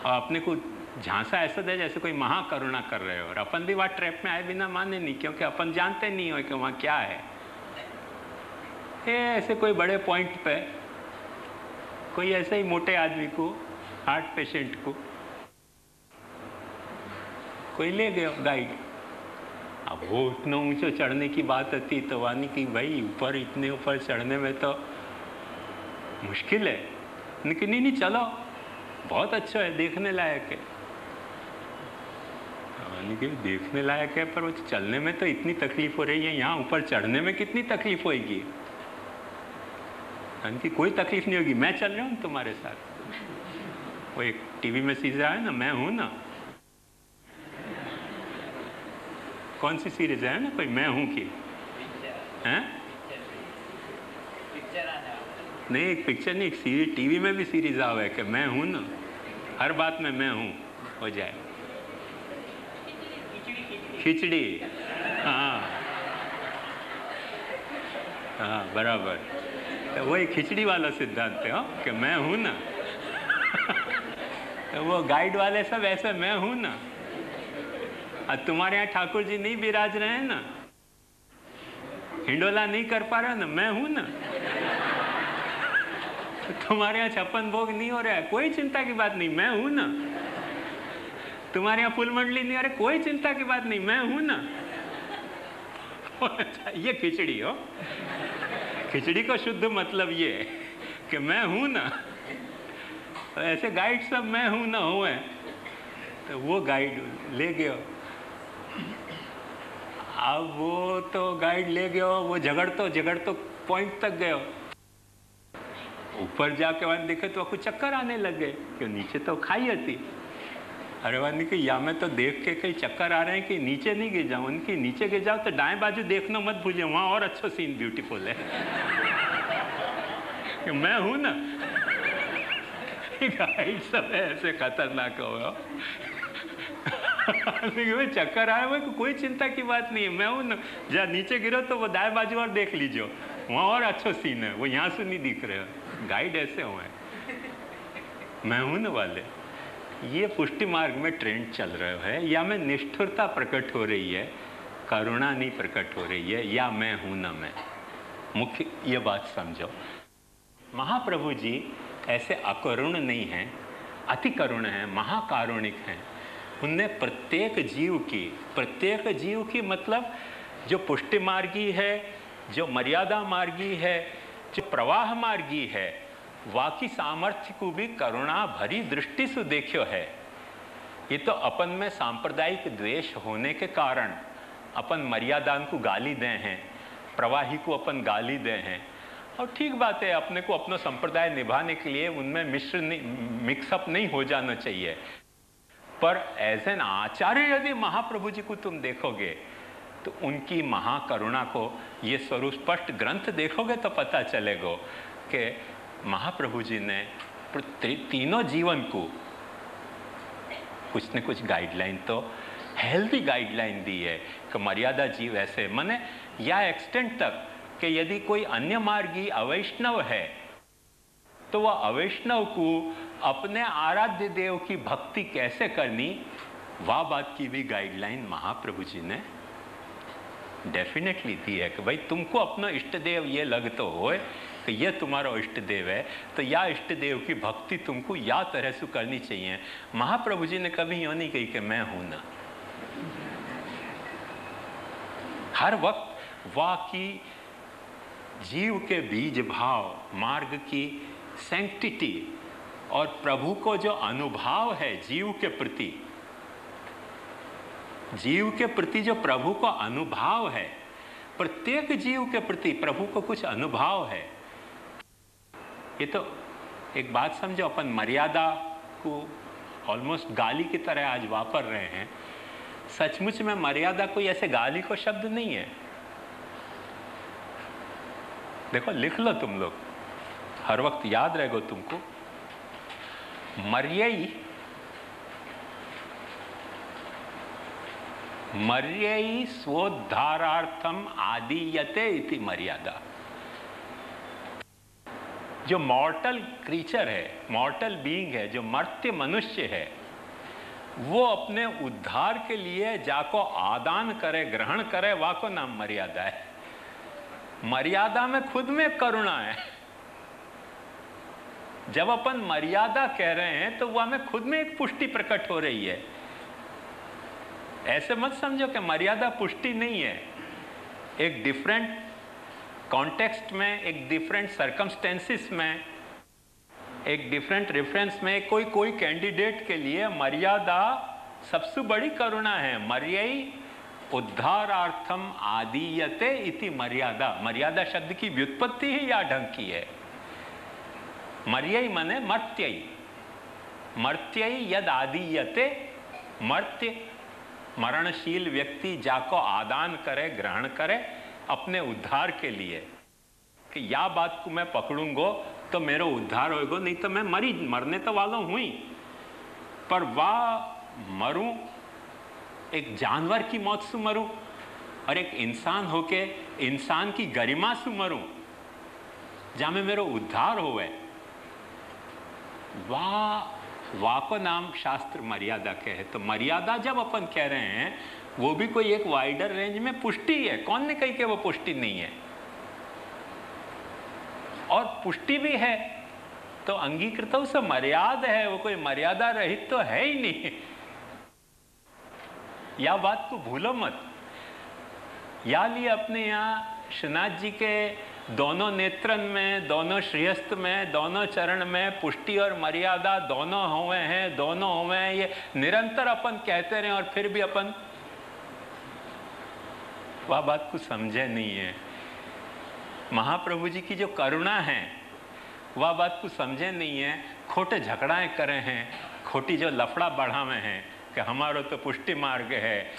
और अपने को झांसा ऐसा दे जैसे कोई महाकरुणा कर रहे हो, और अपन भी वहाँ ट्रैप में आए बिना माने नहीं, क्योंकि अपन जानते नहीं हो कि वहाँ क्या है। ऐसे कोई बड़े पॉइंट पे कोई ऐसे ही मोटे आदमी को, हार्ट पेशेंट को कोई ले गया गाइड। अब वो इतना ऊंचे चढ़ने की बात आती तो वानी कि भाई ऊपर, इतने ऊपर चढ़ने में तो मुश्किल है, लेकिन नहीं चलो, बहुत अच्छा है, देखने लायक है। वानी कि देखने लायक है, पर वो चलने में तो इतनी तकलीफ हो रही है, यहाँ ऊपर चढ़ने में कितनी तकलीफ होगी? यानी कि कोई तकलीफ नहीं होगी, मैं चल रहा हूँ तुम्हारे साथ। वो एक टीवी में सीरीज है ना, मैं हूं ना, कौन सी सीरीज है ना कोई, मैं हूं की हैं? नहीं, एक पिक्चर नहीं, एक सीरीज, टीवी में भी सीरीज आवे कि मैं हूं ना, हर बात में मैं हूं हो जाए। खिचड़ी, हाँ हाँ बराबर, तो वही खिचड़ी वाला सिद्धांत है हो कि मैं हूं ना। तो वो गाइड वाले सब ऐसे मैं हूं ना, और तुम्हारे यहाँ ठाकुर जी नहीं विराज रहे हैं ना, हिंडोला नहीं कर पा रहे ना, मैं हूं ना। तुम्हारे यहाँ 56 भोग नहीं हो रहा है, कोई चिंता की बात नहीं, मैं हूं ना। तुम्हारे यहाँ फुल मंडली नहीं आ रही, कोई चिंता की बात नहीं, मैं हूं ना। ये खिचड़ी हो, खिचड़ी का शुद्ध मतलब ये है कि मैं हूं ना। तो ऐसे गाइड सब मैं हूं ना हो है, तो वो गाइड ले गया। अब वो तो गाइड ले गया, वो झगड़ तो पॉइंट तक गया। ऊपर जाके वहां देखे तो कुछ चक्कर आने लग गए, क्यों नीचे तो खाई थी। अरे वानी कि या मैं तो देख के कहीं चक्कर आ रहे हैं कि नीचे नहीं गिर जाऊं, उनकी नीचे गिर जाओ तो दाएं बाजू देखना मत भूलिए, वहां और अच्छा सीन ब्यूटीफुल है। कि मैं हूं ना। गाइड सब ऐसे खतरनाक हो, चक्कर आए हुए, कोई चिंता की बात नहीं है, मैं हूं ना। जहाँ नीचे गिरो तो वो दाएं बाजू और देख लीजिए, वहां और अच्छा सीन है, वो यहाँ से नहीं दिख रहे हो। गाइड ऐसे हुए, मैं हूं ना वाले। ये पुष्टि मार्ग में ट्रेंड चल रहा है, या में निष्ठुरता प्रकट हो रही है, करुणा नहीं प्रकट हो रही है, या मैं हूं ना मैं। मुख्य ये बात समझो, महाप्रभु जी ऐसे अकरुण नहीं हैं, अति करुण हैं, महाकारुणिक हैं। उनने प्रत्येक जीव की मतलब जो पुष्टि मार्गी है, जो मर्यादा मार्गी है, जो प्रवाह मार्गी है, वाकी सामर्थ्य को भी करुणा भरी दृष्टि से देखो है। ये तो अपन में सांप्रदायिक द्वेष होने के कारण अपन मर्यादा को गाली दे हैं, प्रवाही को अपन गाली दे हैं, और ठीक बात है, अपने को अपना संप्रदाय निभाने के लिए उनमें मिक्सअप नहीं हो जाना चाहिए। पर एज एन आचार्य यदि महाप्रभु जी को तुम देखोगे तो उनकी महाकरुणा को ये स्वरूप स्पष्ट ग्रंथ देखोगे तो पता चलेगा कि महाप्रभु जी ने तीनों जीवन को कुछ न कुछ गाइडलाइन तो हेल्दी गाइडलाइन दी है कि मर्यादा जीव ऐसे माने, या एक्सटेंट तक कि यदि कोई अन्य मार्गी अवैष्णव है तो वह अवैष्णव को अपने आराध्य देव की भक्ति कैसे करनी, वह बात की भी गाइडलाइन महाप्रभु जी ने डेफिनेटली दी है कि भाई तुमको अपना इष्ट देव ये लगता हो कि ये तुम्हारा इष्ट देव है, तो या इष्ट देव की भक्ति तुमको या तरह से करनी चाहिए। महाप्रभु जी ने कभी यूं नहीं कही कि मैं हूं ना। हर वक्त वाह की जीव के बीज भाव, मार्ग की सैंक्टिटी और प्रभु को जो अनुभाव है जीव के प्रति जो प्रभु को अनुभाव है, प्रत्येक जीव के प्रति प्रभु को कुछ अनुभाव है। ये तो एक बात समझो, अपन मर्यादा को ऑलमोस्ट गाली की तरह आज वापर रहे हैं। सचमुच में मर्यादा कोई ऐसे गाली को शब्द नहीं है। देखो, लिख लो तुम लोग, हर वक्त याद रहेगा तुमको। मर्यई स्वोद्धारार्थम आदीयते इति मर्यादा। जो मॉर्टल क्रीचर है, मॉर्टल बीइंग है, जो मर्त्य मनुष्य है, वो अपने उद्धार के लिए जाको आदान करे, ग्रहण करे, वाको नाम मर्यादा है। मर्यादा में खुद में करुणा है। जब अपन मर्यादा कह रहे हैं तो वह में खुद में एक पुष्टि प्रकट हो रही है। ऐसे मत समझो कि मर्यादा पुष्टि नहीं है। एक डिफरेंट कॉन्टेक्स्ट में, एक डिफरेंट सर्कमस्टेंसेस में, एक डिफरेंट रेफरेंस में कोई कैंडिडेट के लिए मर्यादा सबसे बड़ी करुणा है। मर्याई उद्धारार्थम आदीयते इति मर्यादा। मर्यादा शब्द की व्युत्पत्ति ही या ढंग की है। मर्याई मने मर्त्यई, मर्त्यई यद आदीयते, मर्त्य मरणशील व्यक्ति जाको आदान करे, ग्रहण करे अपने उद्धार के लिए, कि या बात को मैं पकड़ूंगो तो मेरा उद्धार होएगा, नहीं तो मैं मरने तो वाला हूं ही, पर वाह मरूं एक जानवर की मौत से मरूं और एक इंसान होके इंसान की गरिमा से मरूं, जहां में मेरा उद्धार होवे, वाह को नाम शास्त्र मर्यादा के है। तो मर्यादा जब अपन कह रहे हैं वो भी कोई एक वाइडर रेंज में पुष्टि है। कौन ने कही कि वो पुष्टि नहीं है? और पुष्टि भी है तो अंगीकृत उसे मर्यादा है, वो कोई मर्यादा रहित तो है ही नहीं। या बात को भूलो मत। या लिए अपने यहाँ श्रीनाथ जी के दोनों नेत्रन में, दोनों श्रीहस्त में, दोनों चरण में पुष्टि और मर्यादा दोनों हुए हैं, दोनों हुए हैं, ये निरंतर अपन कहते रहे और फिर भी अपन वह बात को समझे नहीं है। महाप्रभु जी की जो करुणा है वह बात को समझे नहीं है। खोटे झगड़ाएं करे हैं, खोटी जो लफड़ा बढ़ावे हैं कि हमारो तो पुष्टि मार्ग है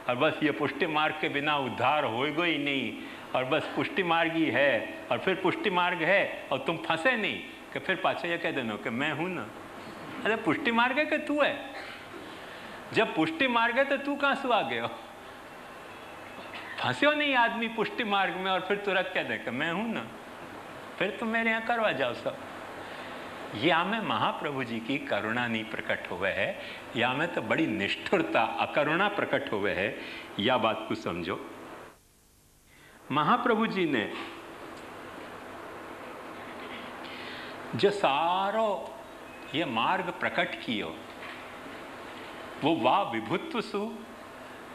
और बस ये पुष्टि मार्ग के बिना उद्धार होएगा ही नहीं, और बस पुष्टि मार्ग ही है, और फिर पुष्टि मार्ग है और तुम फंसे नहीं कि फिर पाछे ये कह देना कि मैं हूं ना। अरे पुष्टि मार्ग है कि तू है? जब पुष्टि मार्ग है तो तू कहां से आ गए हो? फंसे हो नहीं आदमी पुष्टि मार्ग में और फिर तुरंत कह दे कि मैं हूं ना, फिर तुम मेरे यहां करवा जाओ सब। या में महाप्रभु जी की करुणा नहीं प्रकट हुए है, या में तो बड़ी निष्ठुरता अकरुणा प्रकट हुए है। या बात को समझो। महाप्रभु जी ने जो सारो ये मार्ग प्रकट कियो, वो वाह विभुत्व सु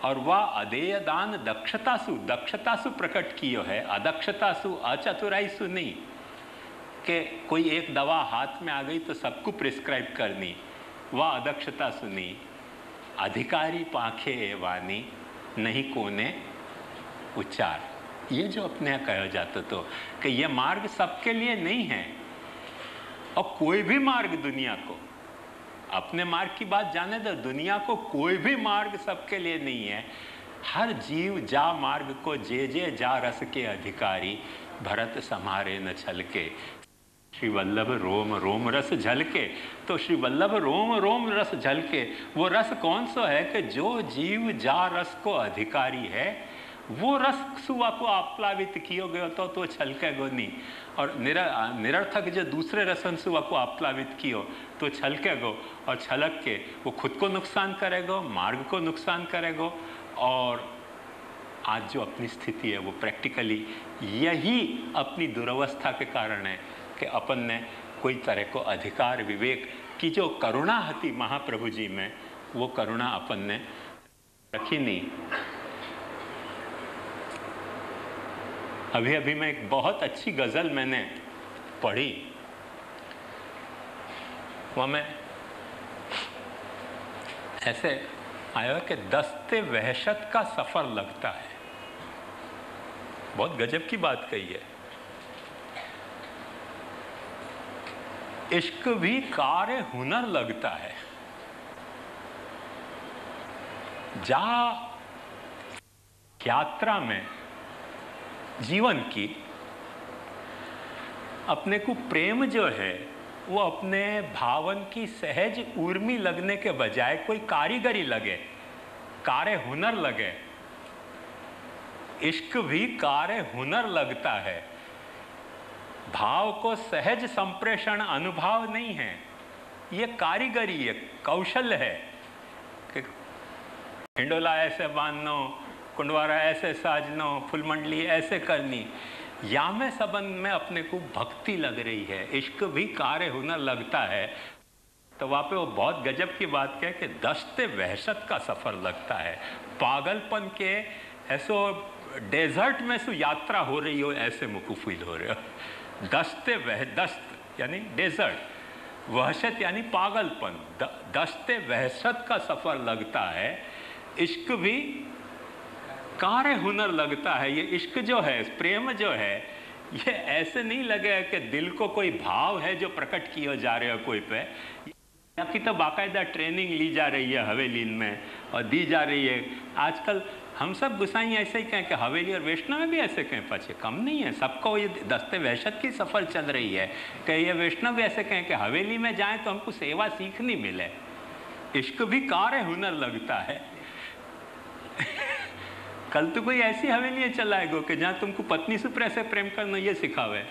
और वह अदेय दान दक्षता सु प्रकट कियो है। अदक्षता सु, अचतुराई सु नहीं कि कोई एक दवा हाथ में आ गई तो सबको प्रिस्क्राइब करनी, वह अदक्षता सु नहीं। अधिकारी पाखे वानी नहीं कोने उच्चार, ये जो अपने यहाँ कहा जाता तो कि ये मार्ग सबके लिए नहीं है। और कोई भी मार्ग दुनिया को, अपने मार्ग की बात जाने दो, दुनिया को कोई भी मार्ग सबके लिए नहीं है। हर जीव जा मार्ग को जे जे जा रस के अधिकारी, भरत समारे न छलके। श्री वल्लभ रोम रोम रस झलके। तो श्री वल्लभ रोम रोम रस झलके, वो रस कौन सा है कि जो जीव जा रस को अधिकारी है वो रस सुआ को आप्लावित कियो गयो तो छलके गो नहीं। और निरर्थक जो दूसरे रसन सुआ को आप्लावित कियो तो छलके गो, और छलक के वो खुद को नुकसान करेगो, मार्ग को नुकसान करेगो। और आज जो अपनी स्थिति है वो प्रैक्टिकली यही अपनी दुर्वस्था के कारण है कि अपन ने कोई तरह को अधिकार विवेक की जो करुणा थी महाप्रभु जी में, वो करुणा अपन ने रखी नहीं। अभी अभी में एक बहुत अच्छी गजल मैंने पढ़ी, वह मैं ऐसे आया कि दस्ते वहशत का सफर लगता है। बहुत गजब की बात कही है। इश्क भी कार्य हुनर लगता है। जा यात्रा में जीवन की अपने को प्रेम जो है वो अपने भावन की सहज उर्मी लगने के बजाय कोई कारीगरी लगे, कार्य हुनर लगे। इश्क भी कार्य हुनर लगता है। भाव को सहज संप्रेषण अनुभव नहीं है, ये कारीगरी है, कौशल है कि हिंडोला ऐसे बांधनो, कुंडवारा ऐसे साजनो, फुलमंडली ऐसे करनी। या में संबंध में अपने को भक्ति लग रही है। इश्क भी कार्य हुनर लगता है। तो वहाँ पे वो बहुत गजब की बात कहे कि दस्ते वहशत का सफ़र लगता है, पागलपन के ऐसो डेजर्ट में सो यात्रा हो रही हो ऐसे मुझको फील हो रहे हो। दस्त यानी डेजर्ट, वहशत यानी पागलपन, दस्ते वहशत का सफ़र लगता है। इश्क भी कार्य हुनर लगता है। ये इश्क जो है, प्रेम जो है, ये ऐसे नहीं लगे कि दिल को कोई भाव है जो प्रकट किया जा रहे हो कोई पे, की तो बाकायदा ट्रेनिंग ली जा रही है हवेली में और दी जा रही है। आजकल हम सब गुसाई ऐसे ही कहें कि हवेली और वैष्णव में भी ऐसे कहें, पछे कम नहीं है, सबको ये दस्ते वहशत की सफ़र चल रही है कि ये वैष्णव भी ऐसे कहें कि हवेली में जाएं तो हमको सेवा सीखनी मिले। इश्क भी कार्य हुनर लगता है। कल तो कोई ऐसी हवेली चलाएगो कि जहाँ तुमको पत्नी से कैसे प्रेम करना ये सिखावे,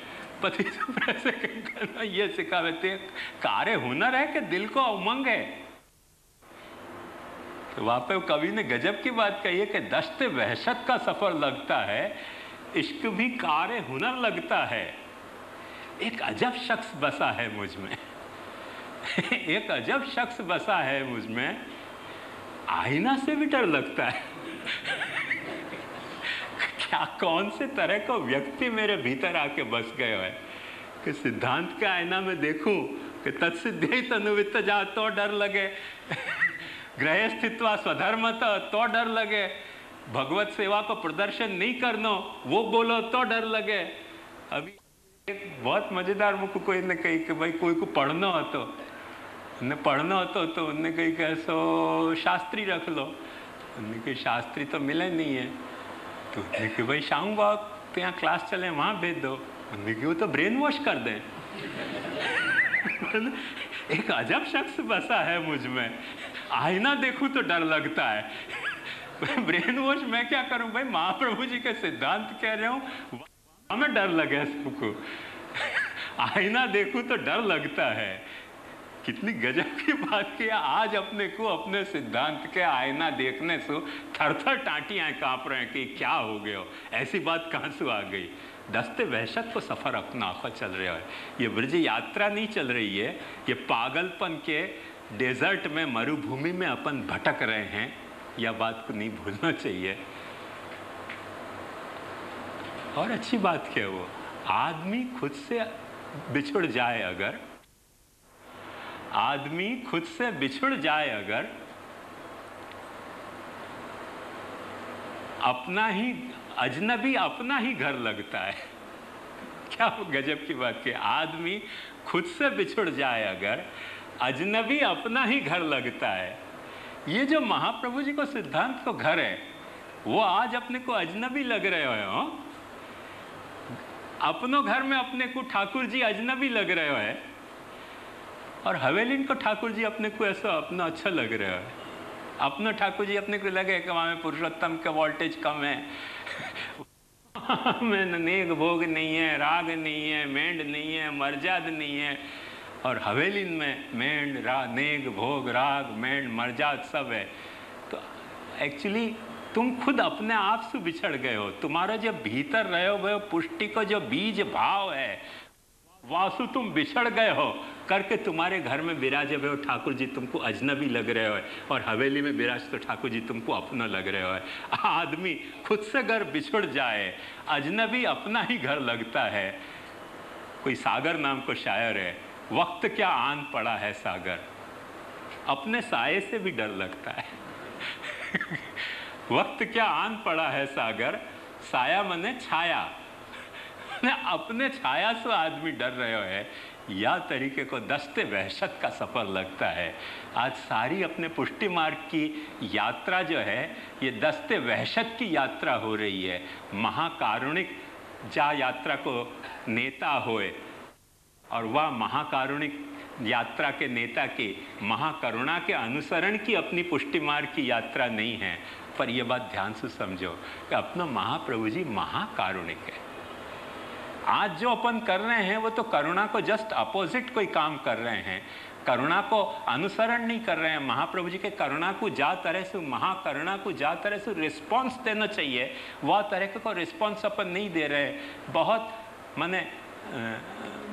पति से कैसे करना ये सिखावे। तो कार्य हुनर है कि दिल को उमंग है। तो वहाँ पे कवि ने गजब की बात कही है कि दस्ते वहशत का सफ़र लगता है, इश्क भी कार्य हुनर लगता है। एक अजब शख्स बसा है मुझ में एक अजब शख्स बसा है मुझ में, आईना से भी डर लगता है क्या कौन से तरह का व्यक्ति मेरे भीतर आके बस गए है कि सिद्धांत के आईना में देखूं कि तत्सिद्धि तनुवित जा तो डर लगे ग्रह स्थित्वा स्वधर्म तो डर लगे, भगवत सेवा को प्रदर्शन नहीं करना वो बोलो तो डर लगे। अभी एक बहुत मजेदार मुझको कोई ने कही कि भाई कोई को पढ़ना हो तो उन्हें पढ़ना हो तो उन्हें कही कि ऐसो शास्त्री रख लो। उन्हें कही शास्त्री तो मिले नहीं है, तो उन्हें कि भाई शाम बाग तो यहाँ क्लास चले वहाँ भेज दो। उन्हें कि वो तो ब्रेन वॉश कर दें एक अजब शख्स बसा है मुझ में, आईना देखूं तो डर लगता है ब्रेन वॉश मैं क्या करूं भाई, महाप्रभु जी के सिद्धांत कह रहे हूं, हमें डर लगे सबको आईना देखूं तो डर लगता है। कितनी गजब की बात की। आज अपने को अपने सिद्धांत के आईना देखने से थर-थर टांटियां कांप रहे हैं कि क्या हो गया, ऐसी बात कहां से आ गई। दस्ते वहशत को सफ़र अपना आखा चल रहा है। ये ब्रज यात्रा नहीं चल रही है, ये पागलपन के डेजर्ट में, मरुभूमि में अपन भटक रहे हैं। यह बात को नहीं भूलना चाहिए। और अच्छी बात क्या, वो आदमी खुद से बिछुड़ जाए अगर, आदमी खुद से बिछुड़ जाए अगर, अपना ही अजनबी अपना ही घर लगता है। क्या वो गजब की बात की, आदमी खुद से बिछुड़ जाए अगर, अजनबी अपना ही घर लगता है। ये जो महाप्रभु जी को सिद्धांत को घर है, वो आज अपने को अजनबी लग रहे हो। अपनों घर में अपने को ठाकुर जी अजनबी लग रहे हो, और हवेली को ठाकुर जी अपने को ऐसा अपना अच्छा लग रहा है। अपना ठाकुर जी अपने को लगे कि वहाँ में पुरुषोत्तम का वोल्टेज कम है में नेग भोग नहीं है, राग नहीं है, मेंढ नहीं है, मर्जाद नहीं है। और हवेली में मेंढ, नेग, भोग, राग, मेंढ, मर्जाद सब है। तो एक्चुअली तुम खुद अपने आप से बिछड़ गए हो। तुम्हारा जो भीतर रहे हो पुष्टि को जो बीज भाव है, वासु तुम बिछड़ गए हो करके तुम्हारे घर में विराजे हुए हो ठाकुर जी तुमको अजनबी लग रहे हो, और हवेली में विराज तो ठाकुर जी तुमको अपना लग रहे हो। आदमी खुद से घर बिछुड़ जाए, अजनबी अपना ही घर लगता है। कोई सागर नाम को शायर है, वक्त क्या आन पड़ा है सागर, अपने साये से भी डर लगता है वक्त क्या आन पड़ा है सागर, साया मने छाया अपने छाया से आदमी डर रहे है। या तरीके को दस्ते वहशत का सफ़र लगता है। आज सारी अपने पुष्टि मार्ग की यात्रा जो है, ये दस्ते वहशत की यात्रा हो रही है। महाकारुणिक जा यात्रा को नेता होए, और वह महाकारुणिक यात्रा के नेता की महाकरुणा के अनुसरण की अपनी पुष्टि मार्ग की यात्रा नहीं है। पर यह बात ध्यान से समझो कि अपना महाप्रभु जी महाकारुणिक है। आज जो अपन कर रहे हैं वो तो करुणा को जस्ट अपोजिट कोई काम कर रहे हैं, करुणा को अनुसरण नहीं कर रहे हैं। महाप्रभु जी के करुणा को जा तरह से, महाकरुणा को जा तरह से रिस्पॉन्स देना चाहिए, वह तरह को रिस्पॉन्स अपन नहीं दे रहे। बहुत माने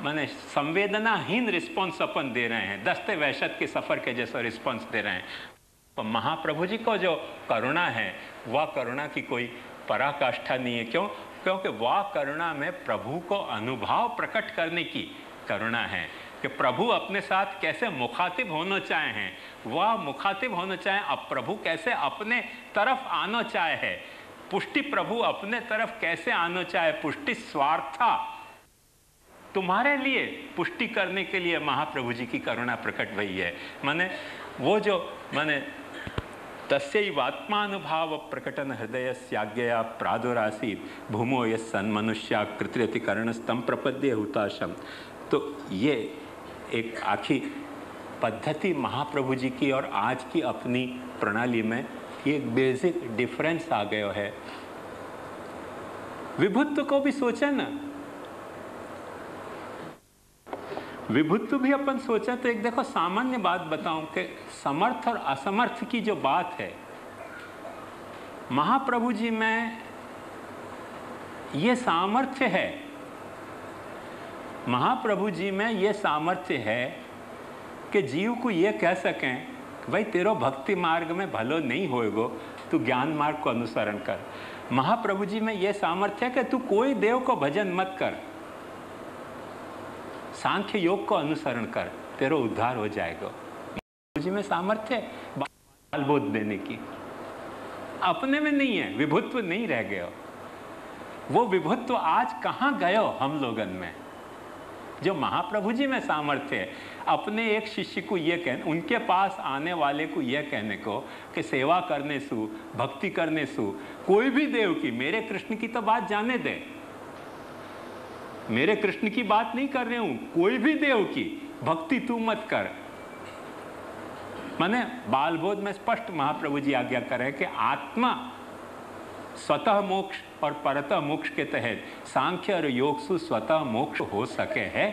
माने संवेदनाहीन रिस्पॉन्स अपन दे रहे हैं, दस्ते वहशत के सफ़र के जैसा रिस्पॉन्स दे रहे हैं। तो महाप्रभु जी को जो करुणा है वह करुणा की कोई पराकाष्ठा नहीं है। क्यों? क्योंकि वह करुणा में प्रभु को अनुभव प्रकट करने की करुणा है कि प्रभु अपने साथ कैसे मुखातिब होना चाहे हैं, वह मुखातिब होना चाहे, अब प्रभु कैसे अपने तरफ आना चाहे है, पुष्टि प्रभु अपने तरफ कैसे आना चाहे, पुष्टि स्वार्था तुम्हारे लिए पुष्टि करने के लिए महाप्रभु जी की करुणा प्रकट हुई है। माने वो जो माने तस्यैवात्मानुभाव प्रकटन हृदय स्याज्ञया प्रादुरासीत भूमो यः सन्मनुष्या कृत्यति करणस्तम प्रपद्ये हुताशम। तो ये एक आखी पद्धति महाप्रभु जी की और आज की अपनी प्रणाली में एक बेसिक डिफरेंस आ गया है। विभुत्व को भी सोचा ना, विभुत्व भी अपन सोचा तो एक देखो सामान्य बात बताऊं कि समर्थ और असमर्थ की जो बात है, महाप्रभु जी में ये सामर्थ्य है, महाप्रभु जी में ये सामर्थ्य है कि जीव को ये कह सकें कि भाई तेरो भक्ति मार्ग में भलो नहीं होएगो, तू ज्ञान मार्ग को अनुसरण कर। महाप्रभु जी में ये सामर्थ्य है कि तू कोई देव को भजन मत कर, सांख्य योग को अनुसरण कर, तेरा उद्धार हो जाएगा। जी में सामर्थ्य है बालबोध देने की, अपने में नहीं है, विभुत्व नहीं रह गया। वो विभुत्व आज कहाँ गयो हम लोगन में? जो महाप्रभु जी में सामर्थ्य है अपने एक शिष्य को ये कहने, उनके पास आने वाले को ये कहने को कि सेवा करने सु, भक्ति करने सु, कोई भी देव की, मेरे कृष्ण की तो बात जाने दे, मेरे कृष्ण की बात नहीं कर रहे हूं, कोई भी देव की भक्ति तू मत कर। माने बालबोध में स्पष्ट महाप्रभु जी आज्ञा कर रहे हैं कि आत्मा स्वतः मोक्ष और परतः मोक्ष के तहत सांख्य और योग से स्वतः मोक्ष हो सके है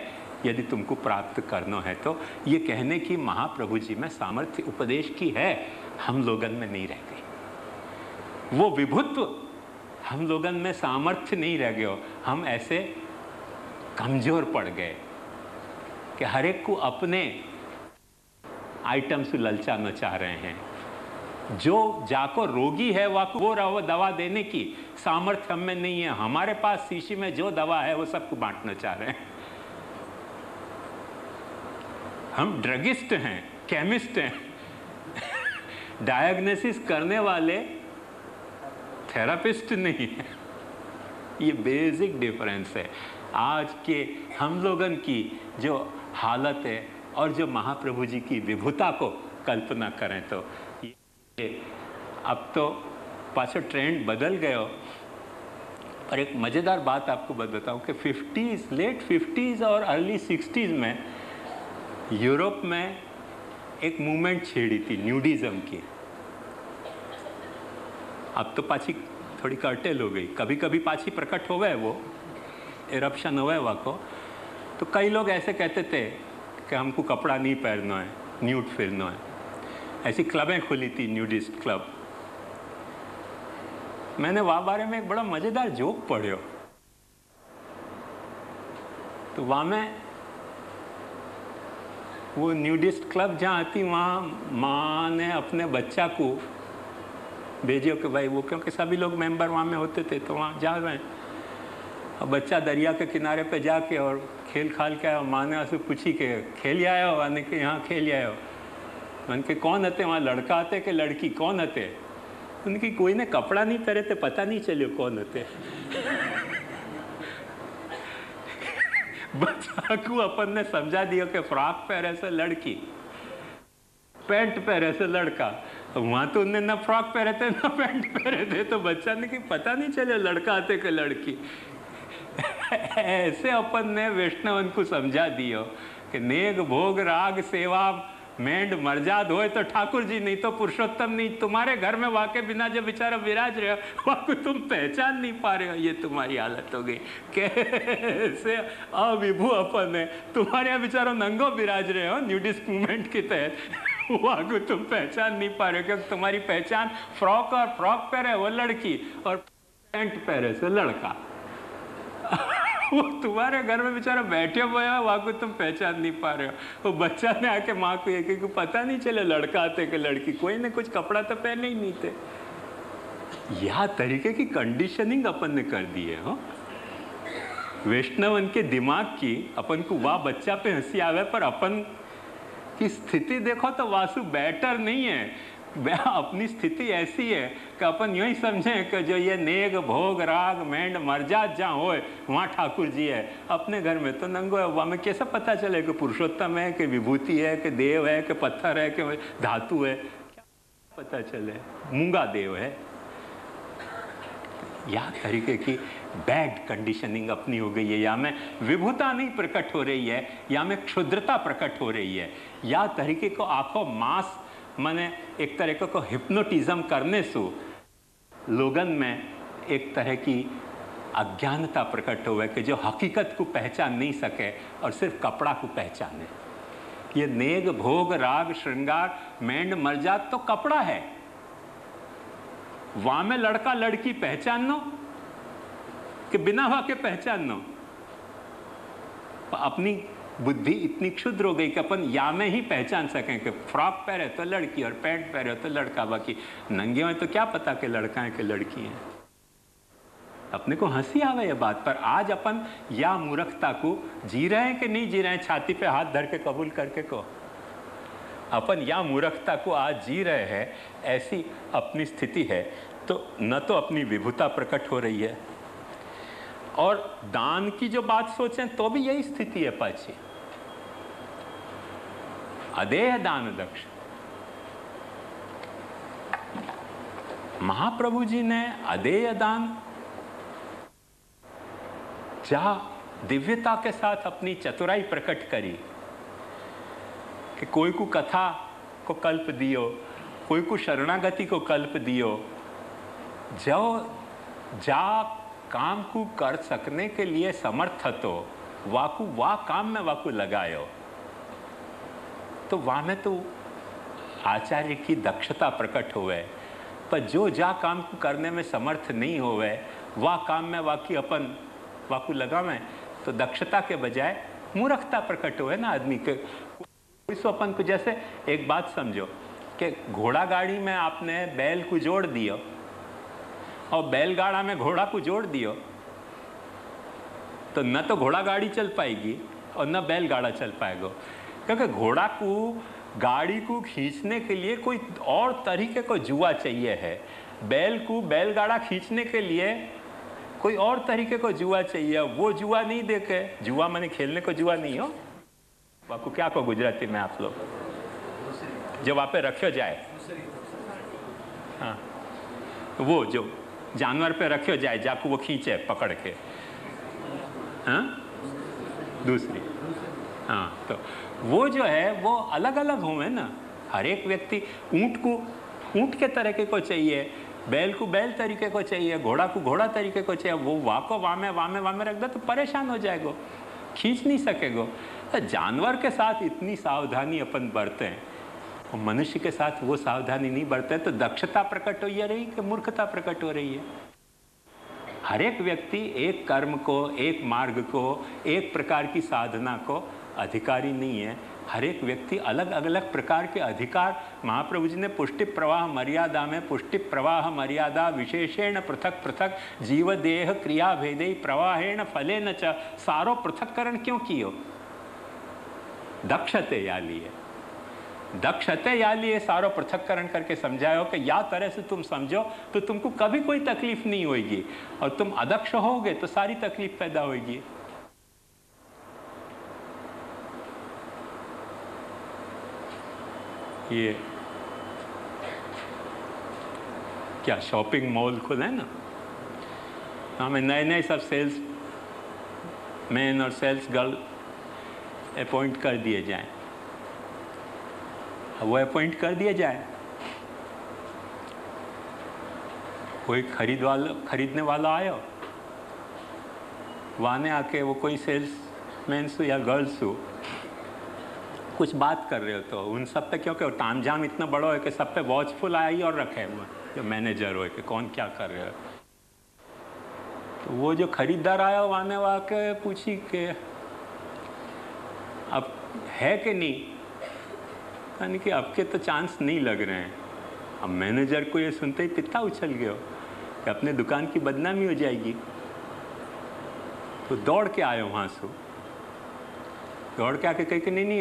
यदि तुमको प्राप्त करना है। तो ये कहने की महाप्रभु जी में सामर्थ्य उपदेश की है, हम लोगन में नहीं रह गई। वो विभुत्व हम लोगन में सामर्थ्य नहीं रह गया, हम ऐसे कमजोर पड़ गए कि हर एक को अपने आइटम से ललचाना चाह रहे हैं। जो जाको रोगी है वो दवा देने की सामर्थ्य हम में नहीं है, हमारे पास शीशी में जो दवा है वो सबको बांटना चाह रहे हैं। हम ड्रगिस्ट हैं, केमिस्ट हैं, डायग्नोसिस करने वाले थेरापिस्ट नहीं है। ये बेसिक डिफरेंस है आज के हम लोगन की जो हालत है और जो महाप्रभु जी की विभुता को कल्पना करें तो ये अब तो पाछो ट्रेंड बदल गयो। और एक मज़ेदार बात आपको बताऊं कि 50s, लेट 50s और अर्ली 60s में यूरोप में एक मूवमेंट छेड़ी थी न्यूडिज्म की। अब तो पाछी थोड़ी कर्टेल हो गई, कभी कभी पाछी प्रकट हो गए, वो एरप्शन हो गए वाको। तो कई लोग ऐसे कहते थे कि हमको कपड़ा नहीं पहनना है, न्यूड फिरना है। ऐसी क्लबें खुली थी, न्यूडिस्ट क्लब। मैंने वहाँ बारे में एक बड़ा मज़ेदार जोक पढ़ियो। तो वहाँ में वो न्यूडिस्ट क्लब जहाँ आती, वहाँ माँ ने अपने बच्चा को भेजियो कि भाई वो, क्योंकि सभी लोग मेंबर वहाँ में होते थे तो वहाँ जा रहे हैं। अब बच्चा दरिया के किनारे पे जाके और खेल खाल के आया। माँ ने उससे पूछी कि खेल आया हो? आने के यहाँ खेल आया हो? मन के कौन हते वहाँ, लड़का आते कि लड़की, कौन हते? उनकी कोई ने कपड़ा नहीं पहरे थे, पता नहीं चलियो कौन हते। बच्चा को अपन ने समझा दिया कि फ्रॉक पहरे से लड़की, पैंट पहरे से लड़का। वहाँ तो उनने ना फ्रॉक पहरे थे ना पैंट पहरे थे, तो बच्चा ने कि पता नहीं चले लड़का आते कि लड़की। ऐसे अपन ने वैष्णवन को समझा दियो कि नेग भोग राग सेवा मेंढ मर्जाद होए तो ठाकुर जी, नहीं तो पुरुषोत्तम नहीं। तुम्हारे घर में वाके बिना जो बेचारा विराज रहे हो वहाँ को तुम पहचान नहीं पा रहे हो, ये तुम्हारी हालत हो गई। कैसे अविभू अपन है, तुम्हारे यहाँ बेचारा नंगो विराज रहे हो न्यूडिस्ट मूवमेंट के तहत, वहाँ को तुम पहचान नहीं पा रहे हो क्योंकि तुम्हारी पहचान फ्रॉक और फ्रॉक पहरे वो लड़की और पैंट पहरे से लड़का। वो तुम्हारे घर में बेचारा बैठे हुए हो, वहाँ को तुम पहचान नहीं पा रहे हो। वो बच्चा ने आके माँ को एक एक पता नहीं चले लड़का थे कि लड़की, कोई ने कुछ कपड़ा तो पहने ही नहीं थे। यह तरीके की कंडीशनिंग अपन ने कर दी है। हो वैष्णवन के दिमाग की, अपन को वाह बच्चा पे हंसी आवे, पर अपन की स्थिति देखो तो वासु बेटर नहीं है। अपनी स्थिति ऐसी है कि अपन यूं ही समझें कि जो ये नेग भोग राग मेंढ मरजात जहाँ होए वहाँ ठाकुर जी है। अपने घर में तो नंगो है, वहाँ में कैसे पता चले कि पुरुषोत्तम है, कि विभूति है, कि देव है, कि पत्थर है, कि धातु है, क्या पता चले? मूंगा देव है। यह तरीके की बैड कंडीशनिंग अपनी हो गई है। या में विभुता नहीं प्रकट हो रही है, या में क्षुद्रता प्रकट हो रही है, या तरीके को आंखों मास माने एक तरीके को हिप्नोटिज्म करने से लोगन में एक तरह की अज्ञानता प्रकट हुआ है कि जो हकीकत को पहचान नहीं सके और सिर्फ कपड़ा को पहचाने। ये नेग भोग राग श्रृंगार मेंढ मरजात तो कपड़ा है, वहां में लड़का लड़की पहचानो कि बिना वहां के पहचानो। अपनी बुद्धि इतनी क्षुद्र हो गई कि अपन या में ही पहचान सकें कि फ्रॉक पहने तो लड़की और पैंट पहने तो लड़का, बाकी नंगे हुए तो क्या पता कि लड़का है कि लड़की है। अपने को हंसी आवे ये बात पर। आज अपन या मूर्खता को जी रहे हैं कि नहीं जी रहे हैं, छाती पे हाथ धर के कबूल करके को अपन या मूर्खता को आज जी रहे हैं, ऐसी अपनी स्थिति है। तो न तो अपनी विभुता प्रकट हो रही है, और दान की जो बात सोचें तो भी यही स्थिति है पाछी। अदेह दान दक्ष। महाप्रभु जी ने अदेय दान जहां दिव्यता के साथ अपनी चतुराई प्रकट करी कि कोई को कथा को कल्प दियो, कोई को शरणागति को कल्प दियो, जो जा काम को कर सकने के लिए समर्थ तो वाकू वाह काम में वाकू लगायो। तो वहां में तो आचार्य की दक्षता प्रकट होवे, पर जो जा काम को करने में समर्थ नहीं होवे वाह काम में वाकी अपन वाकू लगावे, तो दक्षता के बजाय मूर्खता प्रकट होवे ना आदमी के। अपन को जैसे एक बात समझो कि घोड़ा गाड़ी में आपने बैल को जोड़ दियो और बैलगाड़ा में घोड़ा को जोड़ दियो, तो न तो घोड़ा गाड़ी चल पाएगी और न बैलगाड़ा चल पाएगा। क्योंकि घोड़ा को गाड़ी को खींचने के लिए कोई और तरीके को जुआ चाहिए है, बैल को बैलगाड़ा खींचने के लिए कोई और तरीके को जुआ चाहिए। वो जुआ नहीं देखे, जुआ मैंने खेलने को जुआ नहीं हो, आपको क्या कहो गुजराती में आप लोग, जब वहाँ पे रखो जाए, हाँ वो जो जानवर पे रखे जाए जाको वो खींचे पकड़ के, हाँ दूसरी, हाँ तो वो जो है वो अलग अलग होंगे ना। हर एक व्यक्ति ऊंट को ऊंट के तरीके को चाहिए, बैल को बैल तरीके को चाहिए, घोड़ा को घोड़ा तरीके को चाहिए। वो वाको वामे रख दे तो परेशान हो जाएगा, खींच नहीं सकेगा। तो जानवर के साथ इतनी सावधानी अपन बरते हैं, मनुष्य के साथ वो सावधानी नहीं बरते, तो दक्षता प्रकट हो रही कि मूर्खता प्रकट हो रही है। हर एक व्यक्ति एक कर्म को, एक मार्ग को, एक प्रकार की साधना को अधिकारी नहीं है। हर एक व्यक्ति अलग अलग प्रकार के अधिकार, महाप्रभु जी ने पुष्टि प्रवाह मर्यादा में पुष्टि प्रवाह मर्यादा विशेषेण पृथक पृथक जीव देह क्रिया भेदे प्रवाहेण फलेन च सारो पृथककरण क्यों कियो? दक्षते या लिए, दक्षते या लिए सारो पृथककरण करके समझायो कि या तरह से तुम समझो तो तुमको कभी कोई तकलीफ नहीं होगी, और तुम अदक्ष होगे तो सारी तकलीफ पैदा होगी। ये क्या शॉपिंग मॉल खुले ना, हमें नए नए सब सेल्स मैन और सेल्स गर्ल अपॉइंट कर दिए जाएं, वो अपॉइंट कर दिया जाए, कोई खरीदने वाला आयो, वहाँ आके वो कोई सेल्स मैन सु या गर्ल्स हो कुछ बात कर रहे हो, तो उन सब पे क्योंकि तामझाम इतना बड़ा है कि सब पे वॉचफुल आई और रखे हुए जो मैनेजर हो कि कौन क्या कर रहे हो। तो वो जो खरीदार आया वाने वाके पूछी कि अब है कि नहीं, यानी कि आपके तो चांस नहीं लग रहे हैं। अब मैनेजर को ये सुनते ही पिता उछल गया कि अपने दुकान की बदनामी हो जाएगी। तो दौड़ के आए वहाँ से, दौड़ के आके कह के नहीं नहीं